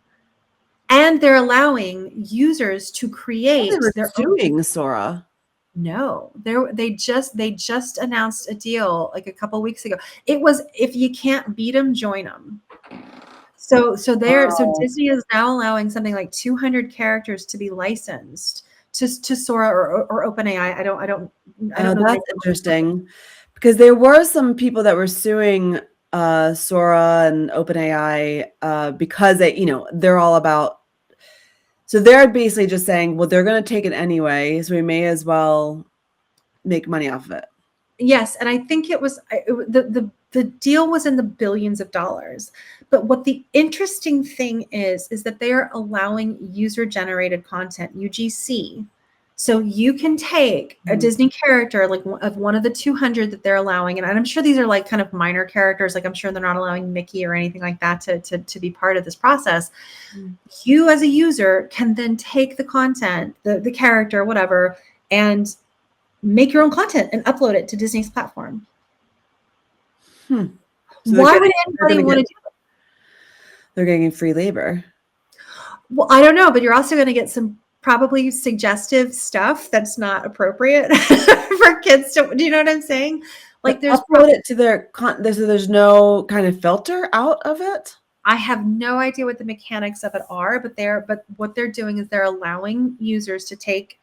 And they're allowing users to create their own Sora. No, they just announced a deal like a couple weeks ago. It was if you can't beat them, join them. So Disney is now allowing something like 200 characters to be licensed to Sora or OpenAI. I don't know. That's interesting, because there were some people that were suing Sora and OpenAI because they're all about. So they're basically just saying, well, they're going to take it anyway, so we may as well make money off of it. Yes, and I think it was the deal was in the billions of dollars. But what the interesting thing is that they are allowing user-generated content, UGC. So you can take a Disney character, like of one of the 200 that they're allowing, and I'm sure these are like kind of minor characters, like I'm sure they're not allowing Mickey or anything like that to be part of this process. You as a user can then take the content, the character, whatever, and make your own content and upload it to Disney's platform. So why would anybody want to do it? They're getting free labor. Well, I don't know, but you're also going to get some probably suggestive stuff that's not appropriate for kids to, do you know what I'm saying? Like there's upload it to their there's no kind of filter out of it. I have no idea what the mechanics of it are, but what they're doing is they're allowing users to take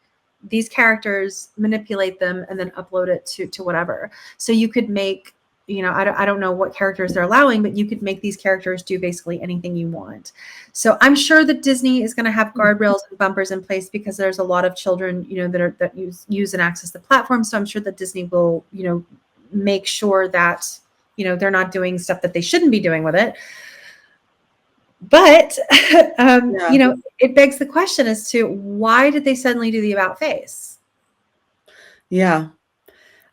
these characters, manipulate them, and then upload it to whatever. So you could make, I don't know what characters they're allowing, but you could make these characters do basically anything you want. So I'm sure that Disney is going to have guardrails and bumpers in place because there's a lot of children, that use and access the platform. So I'm sure that Disney will, make sure that, they're not doing stuff that they shouldn't be doing with it. But, it begs the question as to why did they suddenly do the about face? Yeah.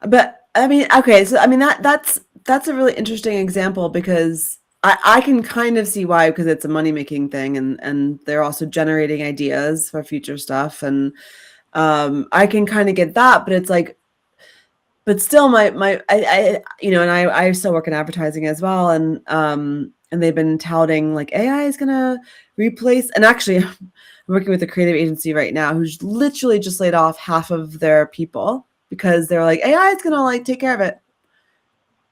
But I mean, okay. So, I mean, that's a really interesting example because I can kind of see why, because it's a money-making thing and they're also generating ideas for future stuff. And I can kind of get that, but it's like, but still I still work in advertising as well. And they've been touting like AI is going to replace, and actually I'm working with a creative agency right now who's literally just laid off half of their people because they're like, AI is going to like take care of it.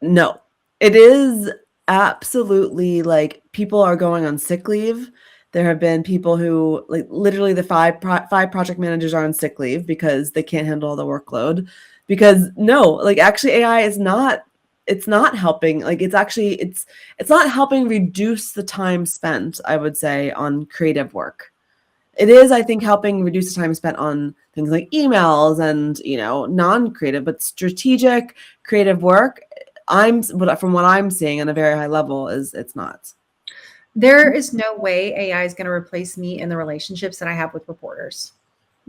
No, it is absolutely like people are going on sick leave. There have been people who like literally the five project managers are on sick leave because they can't handle the workload because actually AI is not, it's not helping. Like it's not helping reduce the time spent, I would say, on creative work. It is, I think, helping reduce the time spent on things like emails and, non-creative, but strategic creative work. From what I'm seeing on a very high level it's not. There is no way AI is going to replace me in the relationships that I have with reporters.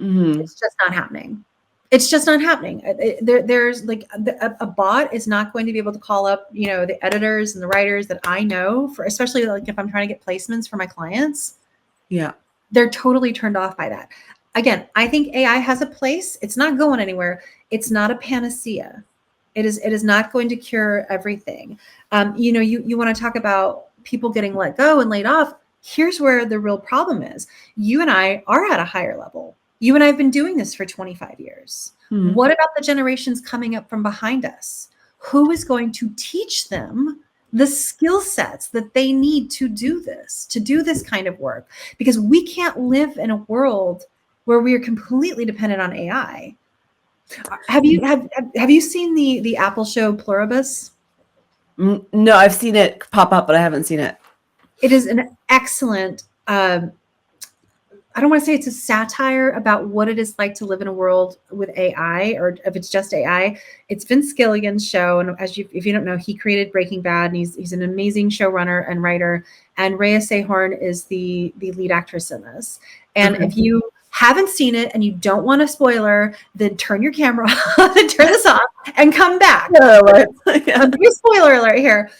Mm-hmm. It's just not happening. It's just not happening. There's like a bot is not going to be able to call up, the editors and the writers that I know for, especially like if I'm trying to get placements for my clients. Yeah. They're totally turned off by that. Again, I think AI has a place. It's not going anywhere. It's not a panacea. It is not going to cure everything. You want to talk about people getting let go and laid off. Here's where the real problem is. You and I are at a higher level. You and I have been doing this for 25 years. Mm-hmm. What about the generations coming up from behind us? Who is going to teach them the skill sets that they need to do this kind of work? Because we can't live in a world where we are completely dependent on AI. Have you seen the Apple show Pleurebus? No, I've seen it pop up, but I haven't seen it. It is an excellent I don't want to say it's a satire about what it is like to live in a world with AI, or if it's just AI. It's Vince Gilligan's show, and if you don't know, he created Breaking Bad, and he's an amazing showrunner and writer. And Rhea Seehorn is the lead actress in this. And if you haven't seen it and you don't want a spoiler, then turn your camera off and turn this off and come back. Big spoiler alert here.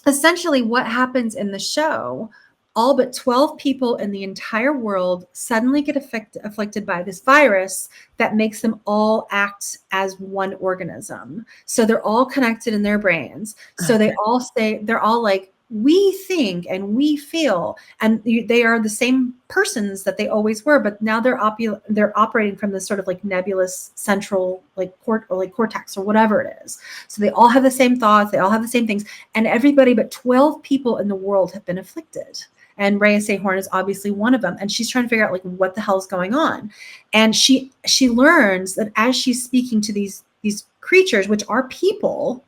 Essentially, what happens in the show? All but 12 people in the entire world suddenly get afflicted by this virus that makes them all act as one organism. So they're all connected in their brains. So they're all like, we think and we feel, and they are the same persons that they always were, but now they're operating from this sort of like nebulous central cortex or whatever it is. So they all have the same thoughts, they all have the same things, and everybody but 12 people in the world have been afflicted. And Rhea Seehorn is obviously one of them. And she's trying to figure out like what the hell is going on. And she learns that as she's speaking to these creatures, which are people,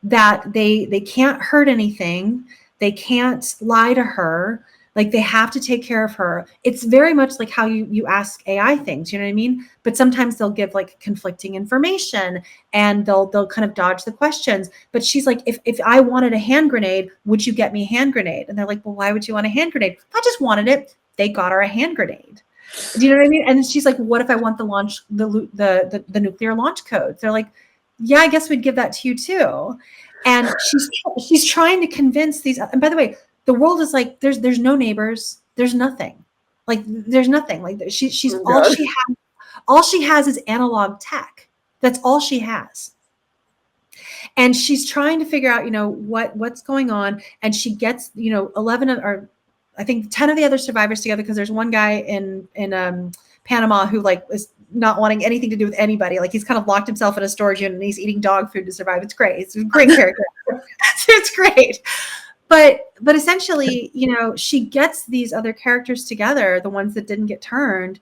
that they can't hurt anything. They can't lie to her. Like they have to take care of her. It's very much like how you ask AI things, you know what I mean? But sometimes they'll give like conflicting information and they'll kind of dodge the questions. But she's like, if I wanted a hand grenade, would you get me a hand grenade? And they're like, well, why would you want a hand grenade? I just wanted it. They got her a hand grenade. Do you know what I mean? And she's like, what if I want the nuclear launch codes? They're like, yeah, I guess we'd give that to you too. And she's trying to convince these. And by the way, the world is like, there's no neighbors. There's nothing. Like there's nothing. Like she's all she has is analog tech. That's all she has. And she's trying to figure out, what's going on. And she gets, 11 or I think 10 of the other survivors together, because there's one guy in Panama who like is not wanting anything to do with anybody. Like he's kind of locked himself in a storage unit and he's eating dog food to survive. It's great. It's a great character. It's great. But essentially, she gets these other characters together, the ones that didn't get turned,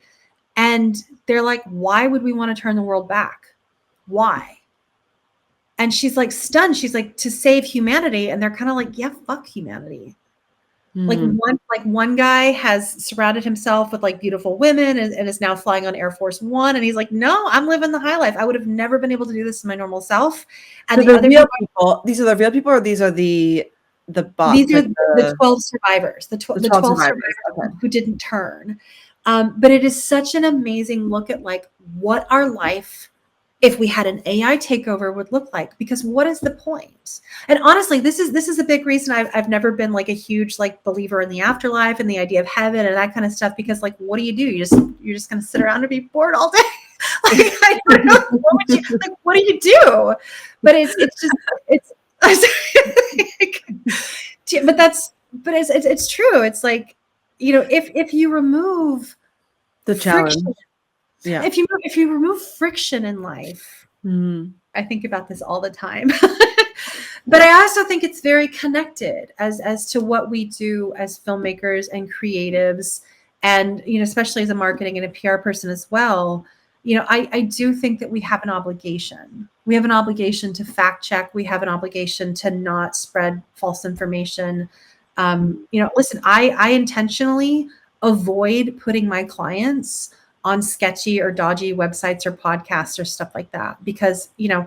and they're like, why would we want to turn the world back? Why? And she's like stunned. She's like, to save humanity. And they're kind of like, yeah, fuck humanity. One guy has surrounded himself with like beautiful women and is now flying on Air Force One. And he's like, no, I'm living the high life. I would have never been able to do this in my normal self. And so the real people, these are the real people, or these are the bots? These are the 12 survivors, the 12 survivors who didn't turn. But it is such an amazing look at like what our life, if we had an AI takeover, would look like, because what is the point? And honestly, this is a big reason I've never been like a huge like believer in the afterlife and the idea of heaven and that kind of stuff, because like, what do? You're just going to sit around and be bored all day. Like, I don't know, what do you do? But it's it's true. It's like, if you remove the challenge. Friction, yeah. If you remove friction in life, I think about this all the time. But I also think it's very connected as to what we do as filmmakers and creatives, and especially as a marketing and a PR person as well. I do think that we have an obligation. We have an obligation to fact check. We have an obligation to not spread false information. Listen, I intentionally avoid putting my clients on sketchy or dodgy websites or podcasts or stuff like that, because I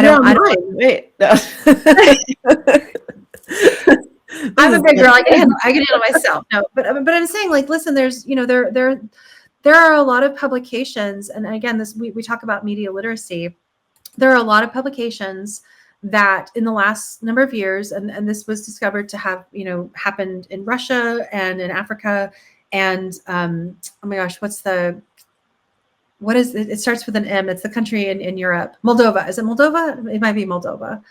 don't wait. No. I'm a big girl. I can handle myself. No, but I'm saying, like, listen, there's there are a lot of publications, and again, we talk about media literacy. There are a lot of publications that in the last number of years, and this was discovered to have happened in Russia and in Africa. And oh my gosh, what is it? It starts with an M. It's the country in Europe. Moldova. Is it Moldova? It might be Moldova.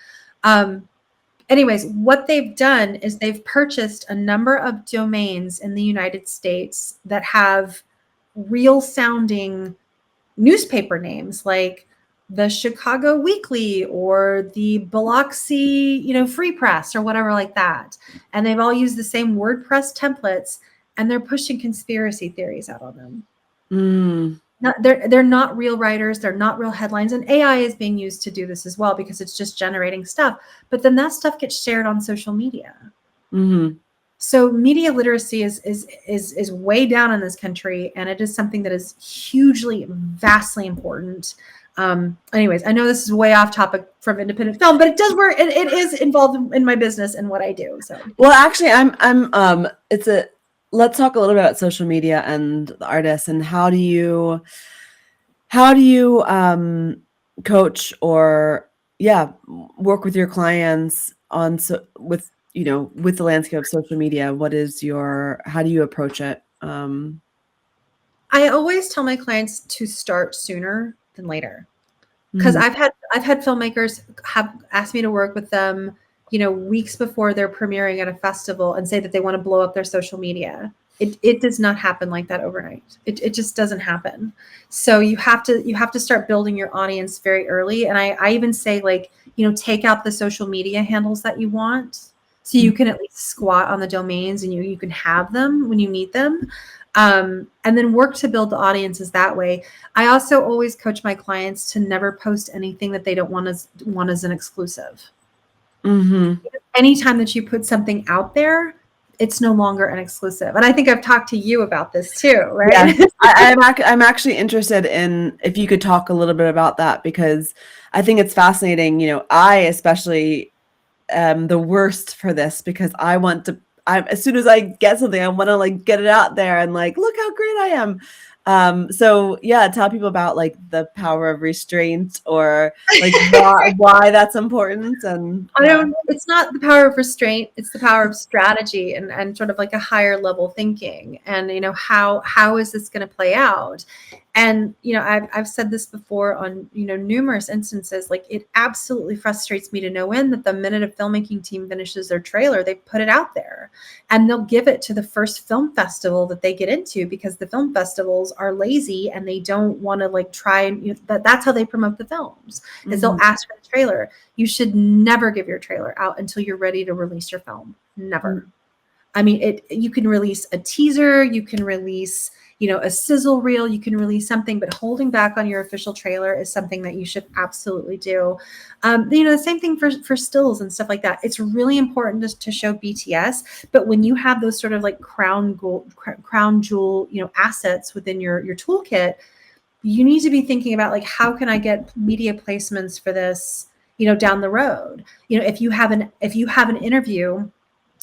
Anyways, what they've done is they've purchased a number of domains in the United States that have real sounding newspaper names, like the Chicago Weekly or the Biloxi, Free Press or whatever like that. And they've all used the same WordPress templates, and they're pushing conspiracy theories out on them. They're not real writers. They're not real headlines. And AI is being used to do this as well, because it's just generating stuff. But then that stuff gets shared on social media. So media literacy is way down in this country, and it is something that is hugely, vastly important. Anyways, I know this is way off topic from independent film, but it does work. It is involved in my business and what I do. So, well, actually, let's talk a little bit about social media and the artists, and how do you coach or work with your clients with the landscape of social media. How do you approach it? I always tell my clients to start sooner than later, because I've had filmmakers have asked me to work with them, weeks before they're premiering at a festival, and say that they want to blow up their social media. It does not happen like that overnight. It just doesn't happen. So you have to start building your audience very early. And I even say, take out the social media handles that you want, so you can at least squat on the domains and you can have them when you need them. And then work to build the audiences that way. I also always coach my clients to never post anything that they don't want as an exclusive. Mm-hmm. Anytime that you put something out there, it's no longer an exclusive. And I think I've talked to you about this too, right? Yeah. I'm actually interested in if you could talk a little bit about that, because I think it's fascinating. I especially am the worst for this, because as soon as I get something, I want to get it out there and look how great I am. So tell people about the power of restraint, or why that's important. And it's not the power of restraint, it's the power of strategy and sort of a higher level thinking, and how is this going to play out. And I've said this before on numerous instances. It absolutely frustrates me to no end that the minute a filmmaking team finishes their trailer, they put it out there and they'll give it to the first film festival that they get into, because the film festivals are lazy and they don't want to try and that's how they promote the films. Is they'll ask for the trailer. You should never give your trailer out until you're ready to release your film. Never. I mean, you can release a teaser, you can release a sizzle reel, you can release something, but holding back on your official trailer is something that you should absolutely do. The same thing for stills and stuff like that. It's really important to show BTS, but when you have those sort of crown jewel, assets within your toolkit, you need to be thinking about how can I get media placements for this, down the road. If you have an interview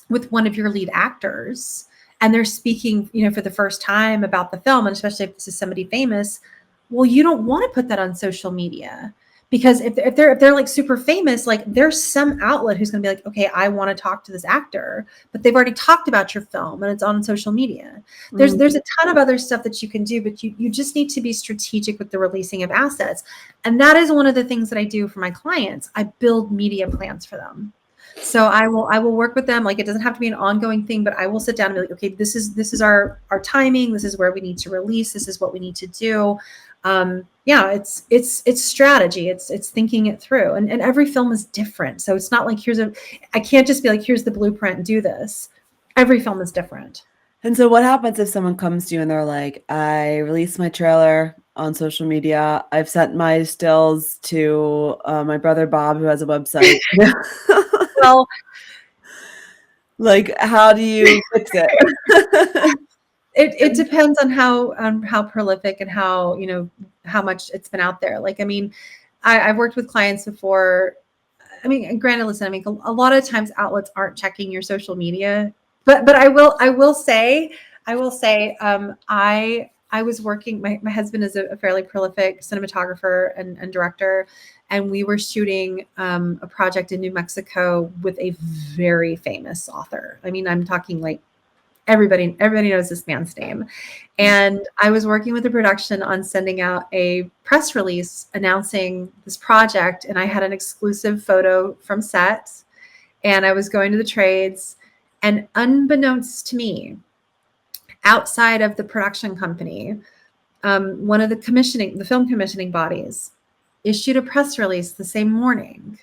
with one of your lead actors, and they're speaking, for the first time about the film, and especially if this is somebody famous, well, you don't want to put that on social media, because if they're super famous, there's some outlet who's going to be okay, I want to talk to this actor, but they've already talked about your film and it's on social media. There's a ton of other stuff that you can do, but you just need to be strategic with the releasing of assets. And that is one of the things that I do for my clients. I build media plans for them. So I will work with them. It doesn't have to be an ongoing thing, but I will sit down and be okay, this is our timing. This is where we need to release. This is what we need to do. It's strategy. It's thinking it through, and every film is different. So it's not I can't just be here's the blueprint and do this. Every film is different. And so what happens if someone comes to you and they're I released my trailer on social media, I've sent my stills to my brother Bob, who has a website. Well, how do you fix it? It depends on how prolific and how much it's been out there. I've worked with clients before. Granted, listen, a lot of times outlets aren't checking your social media, but I will say, I was working, my husband is a fairly prolific cinematographer and director, and we were shooting a project in New Mexico with a very famous author. I'm talking everybody knows this man's name. And I was working with the production on sending out a press release announcing this project, and I had an exclusive photo from set, and I was going to the trades, and unbeknownst to me, outside of the production company, one of the film commissioning bodies issued a press release the same morning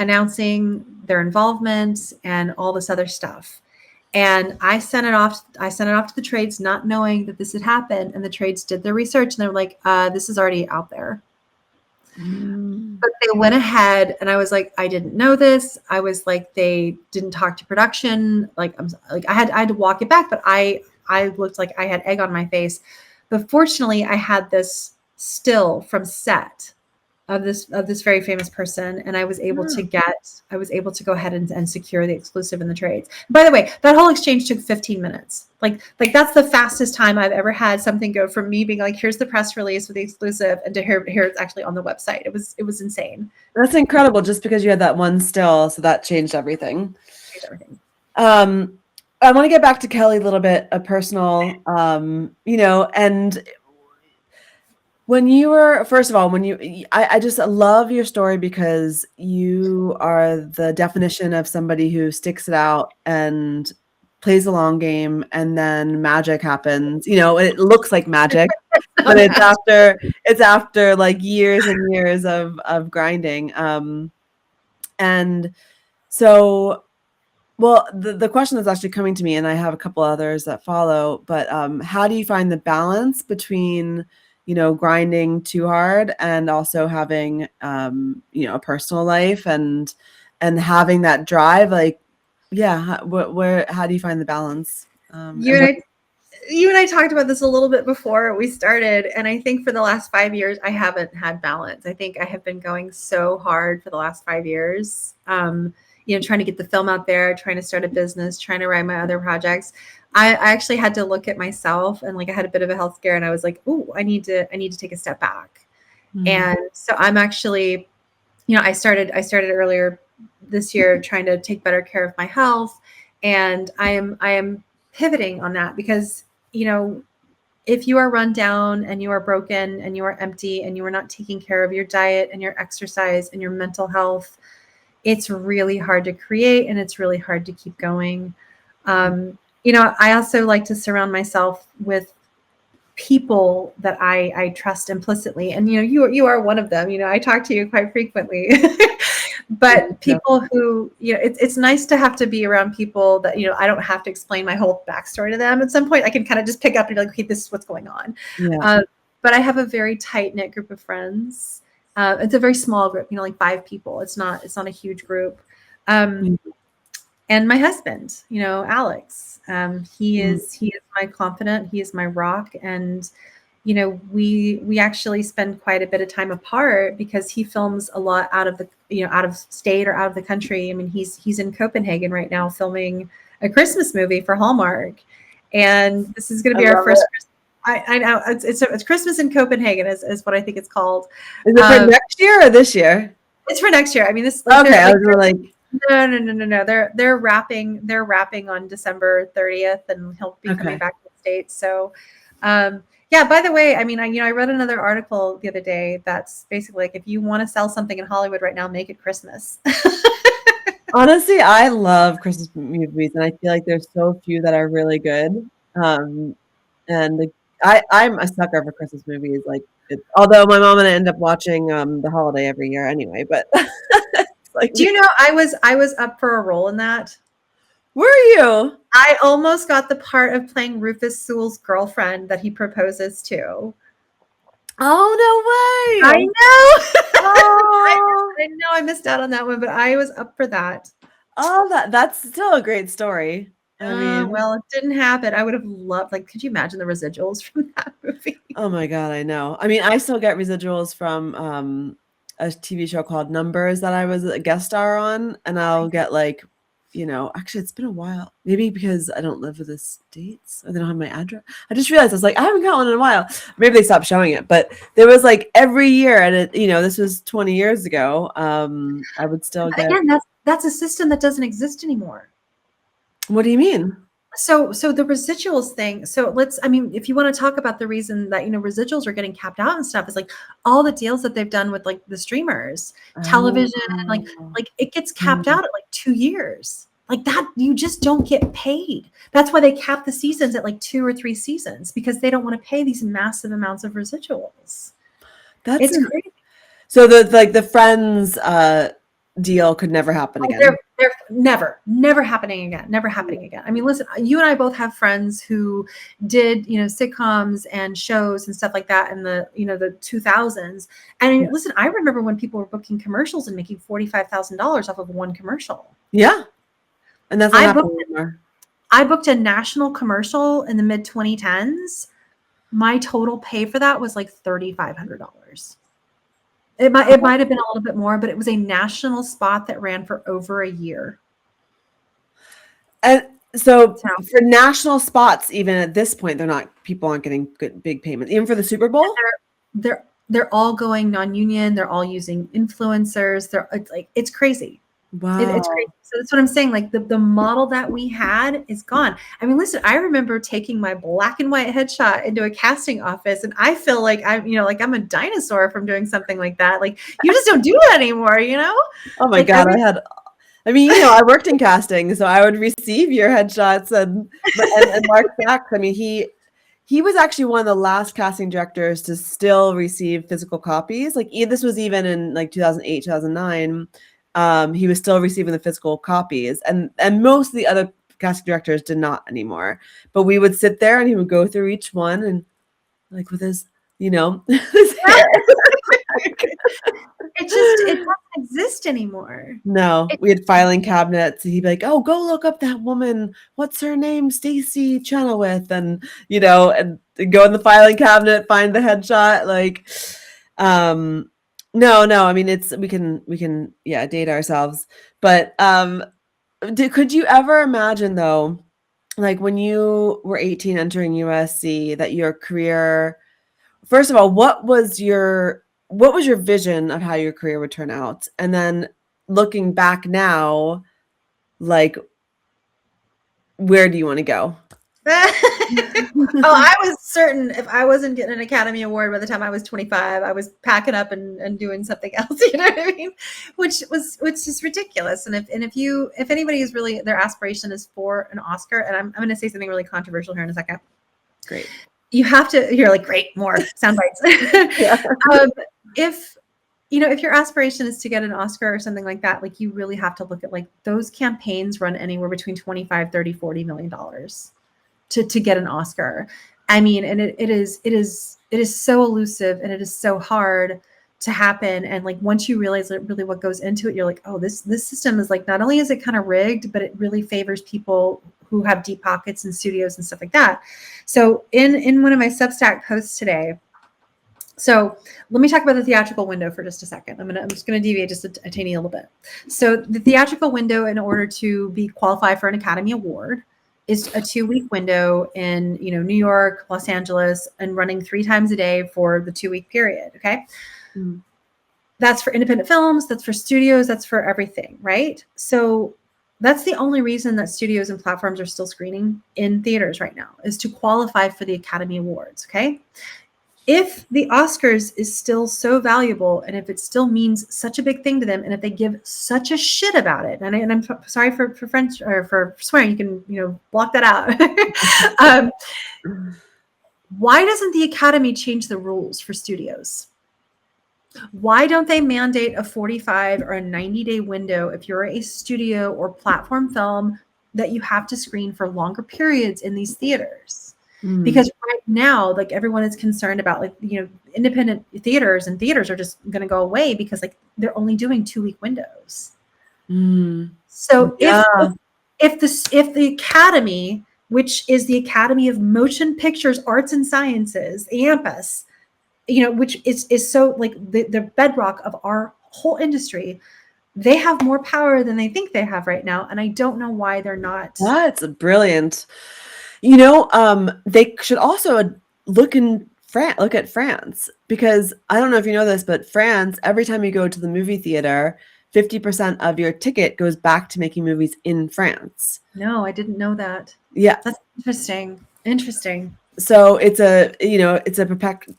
announcing their involvement and all this other stuff. And I sent it off to the trades, not knowing that this had happened. And the trades did their research, and they were this is already out there. But they went ahead, and I was like, I didn't know this. I was like, they didn't talk to production. Like, I had to walk it back, but I looked like I had egg on my face. But fortunately, I had this still from set of this very famous person, and I was able to go ahead and secure the exclusive in the trades. By the way, that whole exchange took 15 minutes. Like that's the fastest time I've ever had something go from me being like, here's the press release with the exclusive, and to here it's actually on the website. It was insane. That's incredible, just because you had that one still, so that changed everything. I want to get back to Kelli a little bit, a personal, and when you were, first of all, I just love your story because you are the definition of somebody who sticks it out and plays a long game, and then magic happens. It looks like magic, but it's after like years and years of grinding. And so, well, the question that's actually coming to me, and I have a couple others that follow, but how do you find the balance between grinding too hard and also having, a personal life and having that drive? Like, yeah, how do you find the balance? You and I talked about this a little bit before we started, and I think for the last 5 years, I haven't had balance. I think I have been going so hard for the last 5 years, trying to get the film out there, trying to start a business, trying to write my other projects. I actually had to look at myself, and like I had a bit of a health scare, and I was like, "Ooh, I need to take a step back." And so I'm actually, I started earlier this year trying to take better care of my health, and I am pivoting on that because if you are run down and you are broken and you are empty and you are not taking care of your diet and your exercise and your mental health, it's really hard to create, and it's really hard to keep going. I also like to surround myself with people that I trust implicitly. And, you are one of them. I talk to you quite frequently, but people who, it's nice to have to be around people that, I don't have to explain my whole backstory to them. At some point, I can kind of just pick up and be like, okay, this is what's going on. Yeah. But I have a very tight knit group of friends. It's a very small group, like 5 people. It's not a huge group. And my husband, Alex, he is my confidant. He is my rock. And, we actually spend quite a bit of time apart because he films a lot out of state or out of the country. I mean, he's in Copenhagen right now filming a Christmas movie for Hallmark. And this is going to be our first Christmas. I know it's Christmas in Copenhagen is what I think it's called. Is it for next year or this year? It's for next year. I mean, this. Okay, I was like. No. They're wrapping on December 30th, and he'll be coming back to the States. So, by the way, I mean, I read another article the other day that's basically like, if you want to sell something in Hollywood right now, make it Christmas. Honestly, I love Christmas movies, and I feel like there's so few that are really good. And I'm a sucker for Christmas movies. Like, although my mom and I end up watching The Holiday every year anyway, but. Like, do you know I was up for a role in that? Were you? I almost got the part of playing Rufus Sewell's girlfriend that he proposes to. Oh, no way! I know. Oh. I know I missed out on that one, but I was up for that. Oh, that's still a great story. I mean, well, it didn't happen. I would have loved. Like, could you imagine the residuals from that movie? Oh my God, I know. I mean, I still get residuals from a TV show called Numbers that I was a guest star on, and I'll get like, actually it's been a while, maybe because I don't live with the States or they don't have my address. I just realized I was like, I haven't got one in a while. Maybe they stopped showing it, but there was like every year, and it, this was 20 years ago. I would still get. Again, that's a system that doesn't exist anymore. What do you mean? So the residuals thing. So if you want to talk about the reason that, residuals are getting capped out and stuff, is like all the deals that they've done with like the streamers, television, like it gets capped out at like 2 years. Like that, you just don't get paid. That's why they cap the seasons at like 2 or 3 seasons, because they don't want to pay these massive amounts of residuals. It's crazy. So the Friends deal could never happen again. They're never happening again. Never happening again. I mean, listen, you and I both have friends who did, sitcoms and shows and stuff like that in the, the 2000s. And listen, I remember when people were booking commercials and making $45,000 off of one commercial. Yeah. And that's not happening anymore. I booked a national commercial in the mid 2010s. My total pay for that was like $3,500. It might have been a little bit more, but it was a national spot that ran for over a year. And so for national spots, even at this point, people aren't getting good big payments, even for the Super Bowl. They're all going non-union. They're all using influencers. It's crazy. Wow. It's crazy. So that's what I'm saying. Like the model that we had is gone. I mean, listen, I remember taking my black and white headshot into a casting office, and I feel like I'm a dinosaur from doing something like that. Like you just don't do it anymore, Oh my God. I worked in casting, so I would receive your headshots and Mark Sachs. I mean, he was actually one of the last casting directors to still receive physical copies. Like this was even in like 2008, 2009. He was still receiving the physical copies, and most of the other casting directors did not anymore. But we would sit there, and he would go through each one, and like with his, his hair. It doesn't exist anymore. No, we had filing cabinets. And he'd be like, "Oh, go look up that woman. What's her name? Stacy Chenoweth," and and go in the filing cabinet, find the headshot, like. No. I mean, we can date ourselves. But could you ever imagine though, like when you were 18 entering USC, that your career, first of all, what was your vision of how your career would turn out? And then looking back now, like, where do you want to go? I was certain if I wasn't getting an Academy Award by the time I was 25, I was packing up and doing something else. You know what I mean? Which is ridiculous. And if anybody is really, their aspiration is for an Oscar, and I'm going to say something really controversial here in a second. Great. You're like, great, more sound bites. If your aspiration is to get an Oscar or something like that, like you really have to look at like those campaigns run anywhere between 25, 30, $40 million. To get an Oscar. I mean, and it is so elusive, and it is so hard to happen. And like, once you realize really what goes into it, you're like, oh, this system is like, not only is it kind of rigged, but it really favors people who have deep pockets and studios and stuff like that. So in one of my Substack posts today, so let me talk about the theatrical window for just a second. I'm just going to deviate just a tiny little bit. So the theatrical window, in order to be qualified for an Academy Award, is a 2-week window in, New York, Los Angeles, and running 3 times a day for the 2-week period. Okay. Mm. That's for independent films. That's for studios. That's for everything. Right. So that's the only reason that studios and platforms are still screening in theaters right now, is to qualify for the Academy Awards. Okay. If the Oscars is still so valuable, and if it still means such a big thing to them, and if they give such a shit about it, and I'm sorry for French or for swearing, you can block that out. Why doesn't the Academy change the rules for studios? Why don't they mandate a 45 or a 90-day window if you're a studio or platform film that you have to screen for longer periods in these theaters? Because right now, like, everyone is concerned about, like, independent theaters are just going to go away because, like, they're only doing 2-week windows. So if the Academy, which is the Academy of Motion Pictures, Arts and Sciences, AMPAS, which is so like the bedrock of our whole industry, they have more power than they think they have right now, and I don't know why they're not. That's brilliant. They should also look at France, because I don't know if you know this, but France, every time you go to the movie theater, 50% of your ticket goes back to making movies in France. No, I didn't know that. Yeah. That's interesting. So it's a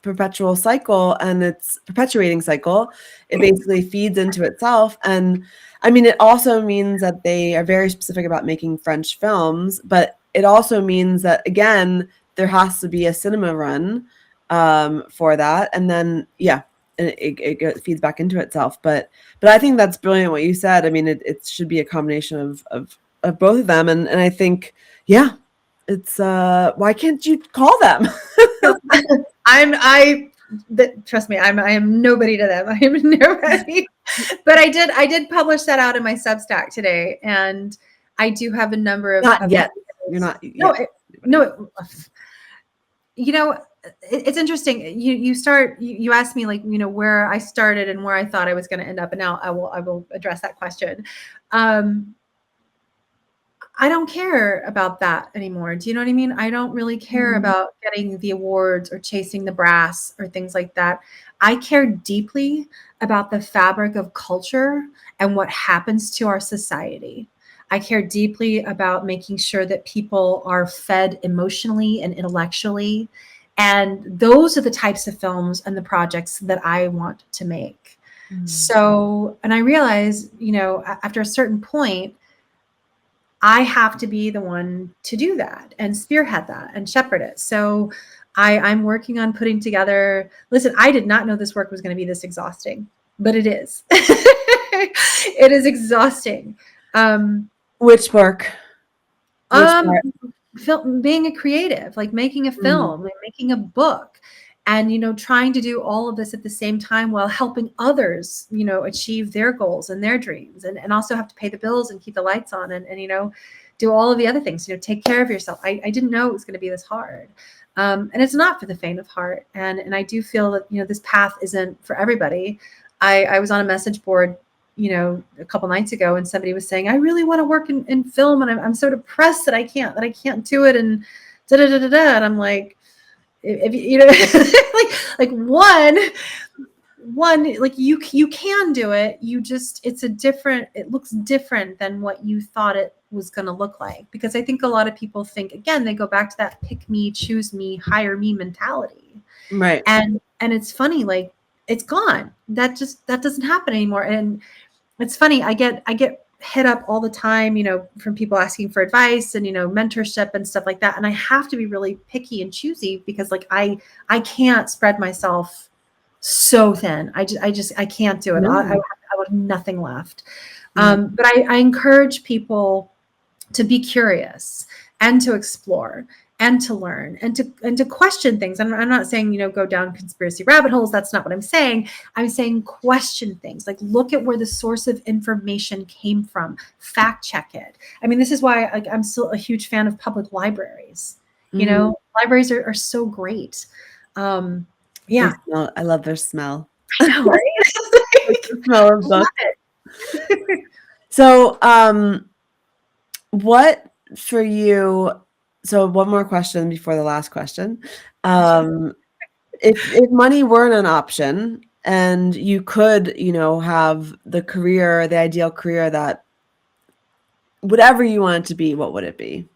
perpetual cycle, and it's perpetuating cycle. It basically feeds into itself. And I mean, it also means that they are very specific about making French films, but it also means that, again, there has to be a cinema run for that. And then, and feeds back into itself. But I think that's brilliant what you said. I mean, it should be a combination of both of them. And I think, yeah, it's why can't you call them? Trust me, I am nobody to them. I am nobody. But I did publish that out in my Substack today, and I do have a number of. Not yet. You're not. No. You know, it's interesting. You asked me, like, you know, where I started and where I thought I was going to end up, and now I will address that question. I don't care about that anymore. Do you know what I mean? I don't really care about getting the awards or chasing the brass or things like that. I care deeply about the fabric of culture and what happens to our society. I care deeply about making sure that people are fed emotionally and intellectually. And those are the types of films and the projects that I want to make. So, and I realize, you know, after a certain point, I have to be the one to do that and spearhead that and shepherd it. So I'm working on putting together, listen, I did not know this work was going to be this exhausting, but it is. It is exhausting. Which work? Being a creative, like making a film, like making a book, and, you know, trying to do all of this at the same time while helping others, you know, achieve their goals and their dreams, and also have to pay the bills and keep the lights on, and you know, do all of the other things, you know, take care of yourself. I didn't know it was going to be this hard. And it's not for the faint of heart. And I do feel that, you know, this path isn't for everybody. I was on a message board, you know, a couple nights ago, and somebody was saying, I really want to work in film, and I'm so depressed that I can't do it. And and I'm like, if you know, like one, like you can do it. You just, it looks different than what you thought it was going to look like. Because I think a lot of people think, again, they go back to that pick me, choose me, hire me mentality. Right. And it's funny, like, it's gone. That doesn't happen anymore. And it's funny, I get hit up all the time, you know, from people asking for advice and, you know, mentorship and stuff like that. And I have to be really picky and choosy, because like I can't spread myself so thin. I can't do it. No. I have nothing left. But I encourage people to be curious and to explore and to learn and to question things. I'm not saying, you know, go down conspiracy rabbit holes. That's not what I'm saying. I'm saying question things, like look at where the source of information came from, fact check it. I mean, this is why I'm still a huge fan of public libraries. You know, libraries are so great. Yeah. I love their smell. I know, right? The smell of books. So, what for you? So one more question before the last question. If money weren't an option and you could, you know, have the ideal career that whatever you want it to be, what would it be?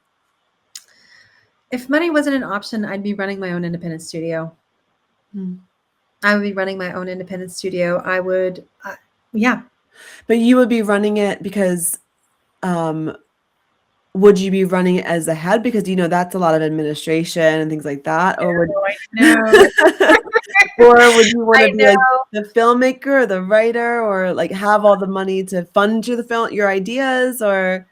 If money wasn't an option, I'd be running my own independent studio. I would be running my own independent studio. I would, yeah. But you would be running it because, would you be running it as a head? Because, you know, that's a lot of administration and things like that. Or would, or would you want to be like the filmmaker or the writer, or like have all the money to fund your ideas, or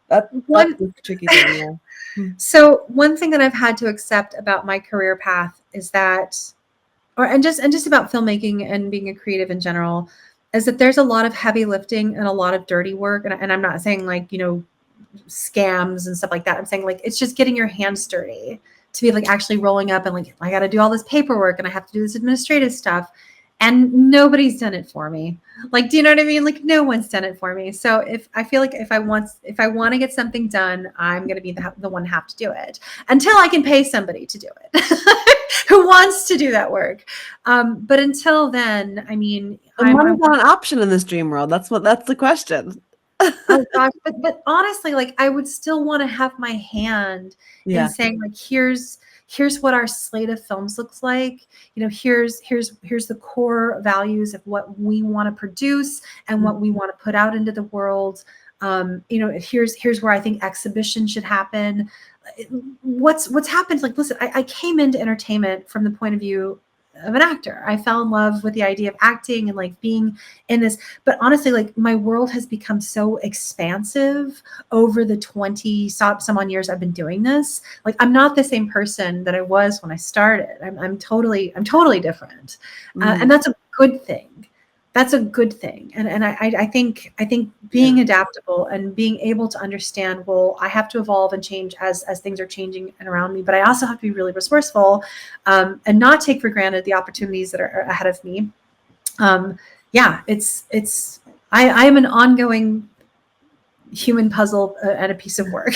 that's the tricky thing. Yeah. So one thing that I've had to accept about my career path is that, and just about filmmaking and being a creative in general, is that there's a lot of heavy lifting and a lot of dirty work. And I'm not saying like, you know, scams and stuff like that. I'm saying like, it's just getting your hands dirty to be like actually rolling up and like, I got to do all this paperwork and I have to do this administrative stuff. And nobody's done it for me. Like, do you know what I mean? Like, no one's done it for me. So if I feel like if I want to get something done, I'm going to be the one to have to do it until I can pay somebody to do it who wants to do that work. But until then, I mean, money's not an option in this dream world. That's the question. Oh gosh, but honestly, like I would still want to have my hand in saying like, here's what our slate of films looks like. You know, here's the core values of what we want to produce and what we want to put out into the world. You know, here's where I think exhibition should happen. What's happened? Like, listen, I came into entertainment from the point of view of an actor. I fell in love with the idea of acting and like being in this. But honestly, like my world has become so expansive over the 20 some odd years I've been doing this. Like I'm not the same person that I was when I started. I'm totally different, and that's a good thing. That's a good thing. And I think being adaptable and being able to understand, well, I have to evolve and change as things are changing and around me, but I also have to be really resourceful, and not take for granted the opportunities that are ahead of me. I am an ongoing human puzzle and a piece of work.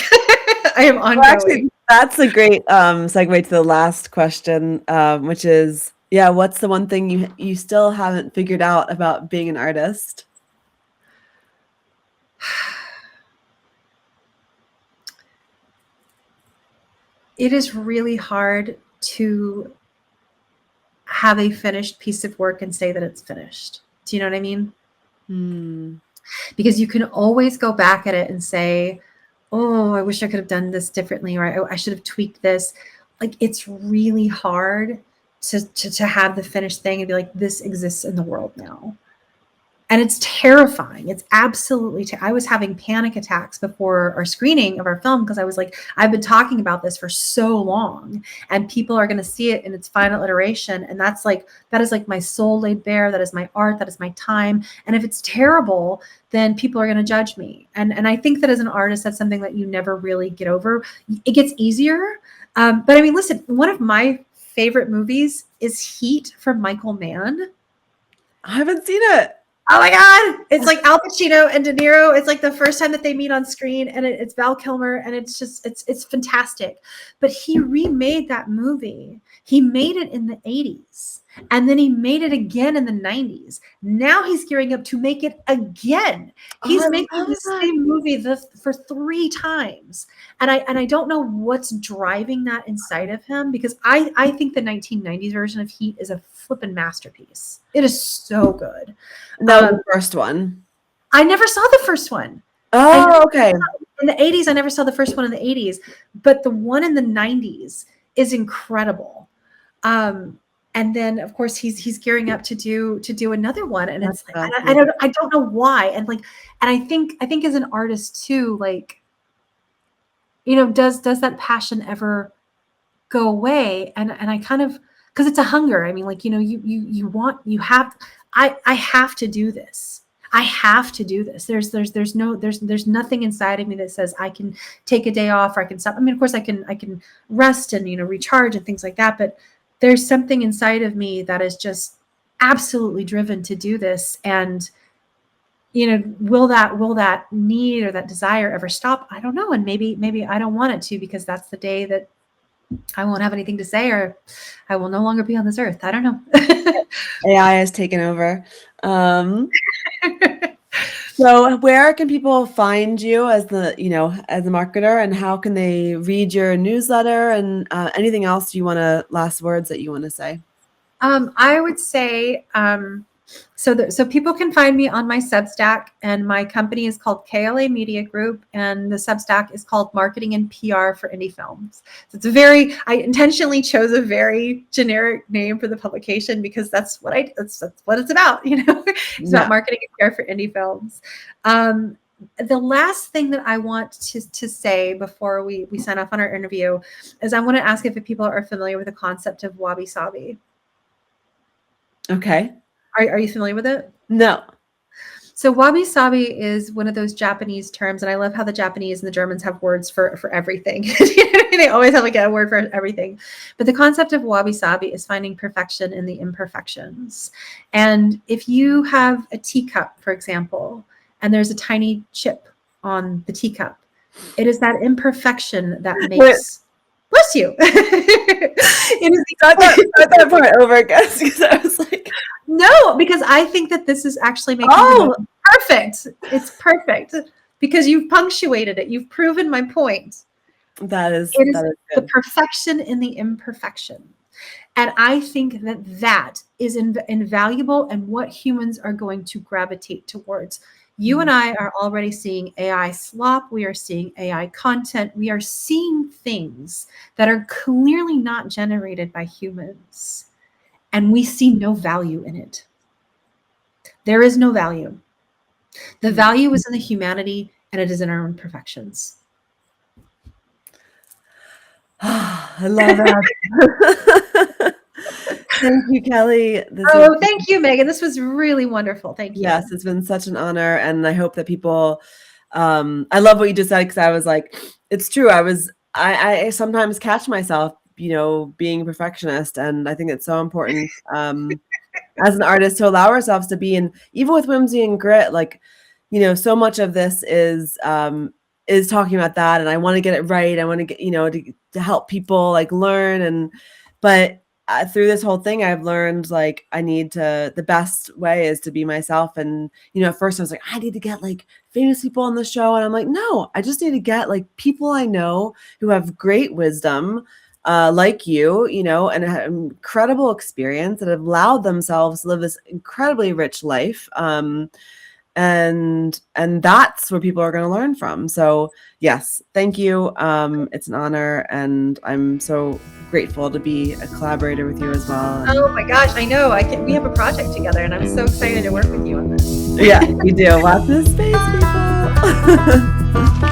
I am ongoing. Well, actually, that's a great segue to the last question, which is, yeah, what's the one thing you still haven't figured out about being an artist? It is really hard to have a finished piece of work and say that it's finished. Do you know what I mean? Because you can always go back at it and say, oh, I wish I could have done this differently, or I should have tweaked this. Like it's really hard to have the finished thing and be like, this exists in the world now. And it's terrifying. It's absolutely, I was having panic attacks before our screening of our film because I was like, I've been talking about this for so long and people are going to see it in its final iteration. And that is like my soul laid bare. That is my art. That is my time. And if it's terrible, then people are going to judge me. And I think that as an artist, that's something that you never really get over. It gets easier. But I mean, listen, one of my favorite movies is Heat from Michael Mann. I haven't seen it. Oh my God. It's like Al Pacino and De Niro. It's like the first time that they meet on screen, and it's Val Kilmer, and it's just, it's fantastic. But he remade that movie. He made it in the 80s, and then he made it again in the 90s. Now he's gearing up to make it again. He's making the same movie for 3 times. And I don't know what's driving that inside of him, because I think the 1990s version of Heat is a flippin' masterpiece. It is so good. The first one. I never saw the first one. Oh, okay. In the 80s, I never saw the first one in the 80s, but the one in the 90s is incredible. And then of course he's gearing up to do another one, and it's like, I don't know why. And like, and I think as an artist too, like, you know, does that passion ever go away? And I kind of, because it's a hunger. I mean, like, you know, I have to do this. I have to do this. There's nothing inside of me that says I can take a day off or I can stop. I mean, of course I can rest and, you know, recharge and things like that, but there's something inside of me that is just absolutely driven to do this. And, you know, will that need or that desire ever stop? I don't know. And maybe I don't want it to, because that's the day that I won't have anything to say, or I will no longer be on this earth. I don't know. AI has taken over. So where can people find you as the marketer, and how can they read your newsletter, and anything else last words that you want to say? I would say, so people can find me on my Substack, and my company is called KLA Media Group, and the Substack is called Marketing and PR for Indie Films. So I intentionally chose a very generic name for the publication, because that's what it's about, you know. It's about marketing and PR for indie films. The last thing that I want to say before we sign off on our interview is I want to ask if people are familiar with the concept of Wabi-Sabi. Okay. Are you familiar with it? No. So Wabi-Sabi is one of those Japanese terms, and I love how the Japanese and the Germans have words for everything. They always have like a word for everything. But the concept of Wabi-Sabi is finding perfection in the imperfections. And if you have a teacup, for example, and there's a tiny chip on the teacup, it is that imperfection that makes... Bless you. Start that part over again, because I was like, no, because I think that this is actually making it perfect. It's perfect because you've punctuated it. You've proven my point. That is the perfection in the imperfection. And I think that is invaluable, and what humans are going to gravitate towards. You and I are already seeing AI slop. We are seeing AI content. We are seeing things that are clearly not generated by humans. and we see no value in it. There is no value. The value is in the humanity, and it is in our imperfections. I love that. Thank you, Kelli. Thank you, Meagan. This was really wonderful. Thank you. Yes, it's been such an honor, and I hope that people. I love what you just said, because I was like, it's true. I sometimes catch myself, being a perfectionist, and I think it's so important as an artist to allow ourselves to be. And even with Whimsy and Grit, like, so much of this is talking about that, and I want to get it right. I want to get, to help people like learn, but through this whole thing, I've learned like the best way is to be myself. And, at first I was like, I need to get like famous people on the show. And I'm like, no, I just need to get like people I know who have great wisdom, like you, and have incredible experience that have allowed themselves to live this incredibly rich life. And that's where people are going to learn from. So yes, thank you. It's an honor, and I'm so grateful to be a collaborator with you as well. Oh my gosh, I know. We have a project together, and I'm so excited to work with you on this. Yeah, we do. Watch this space, people.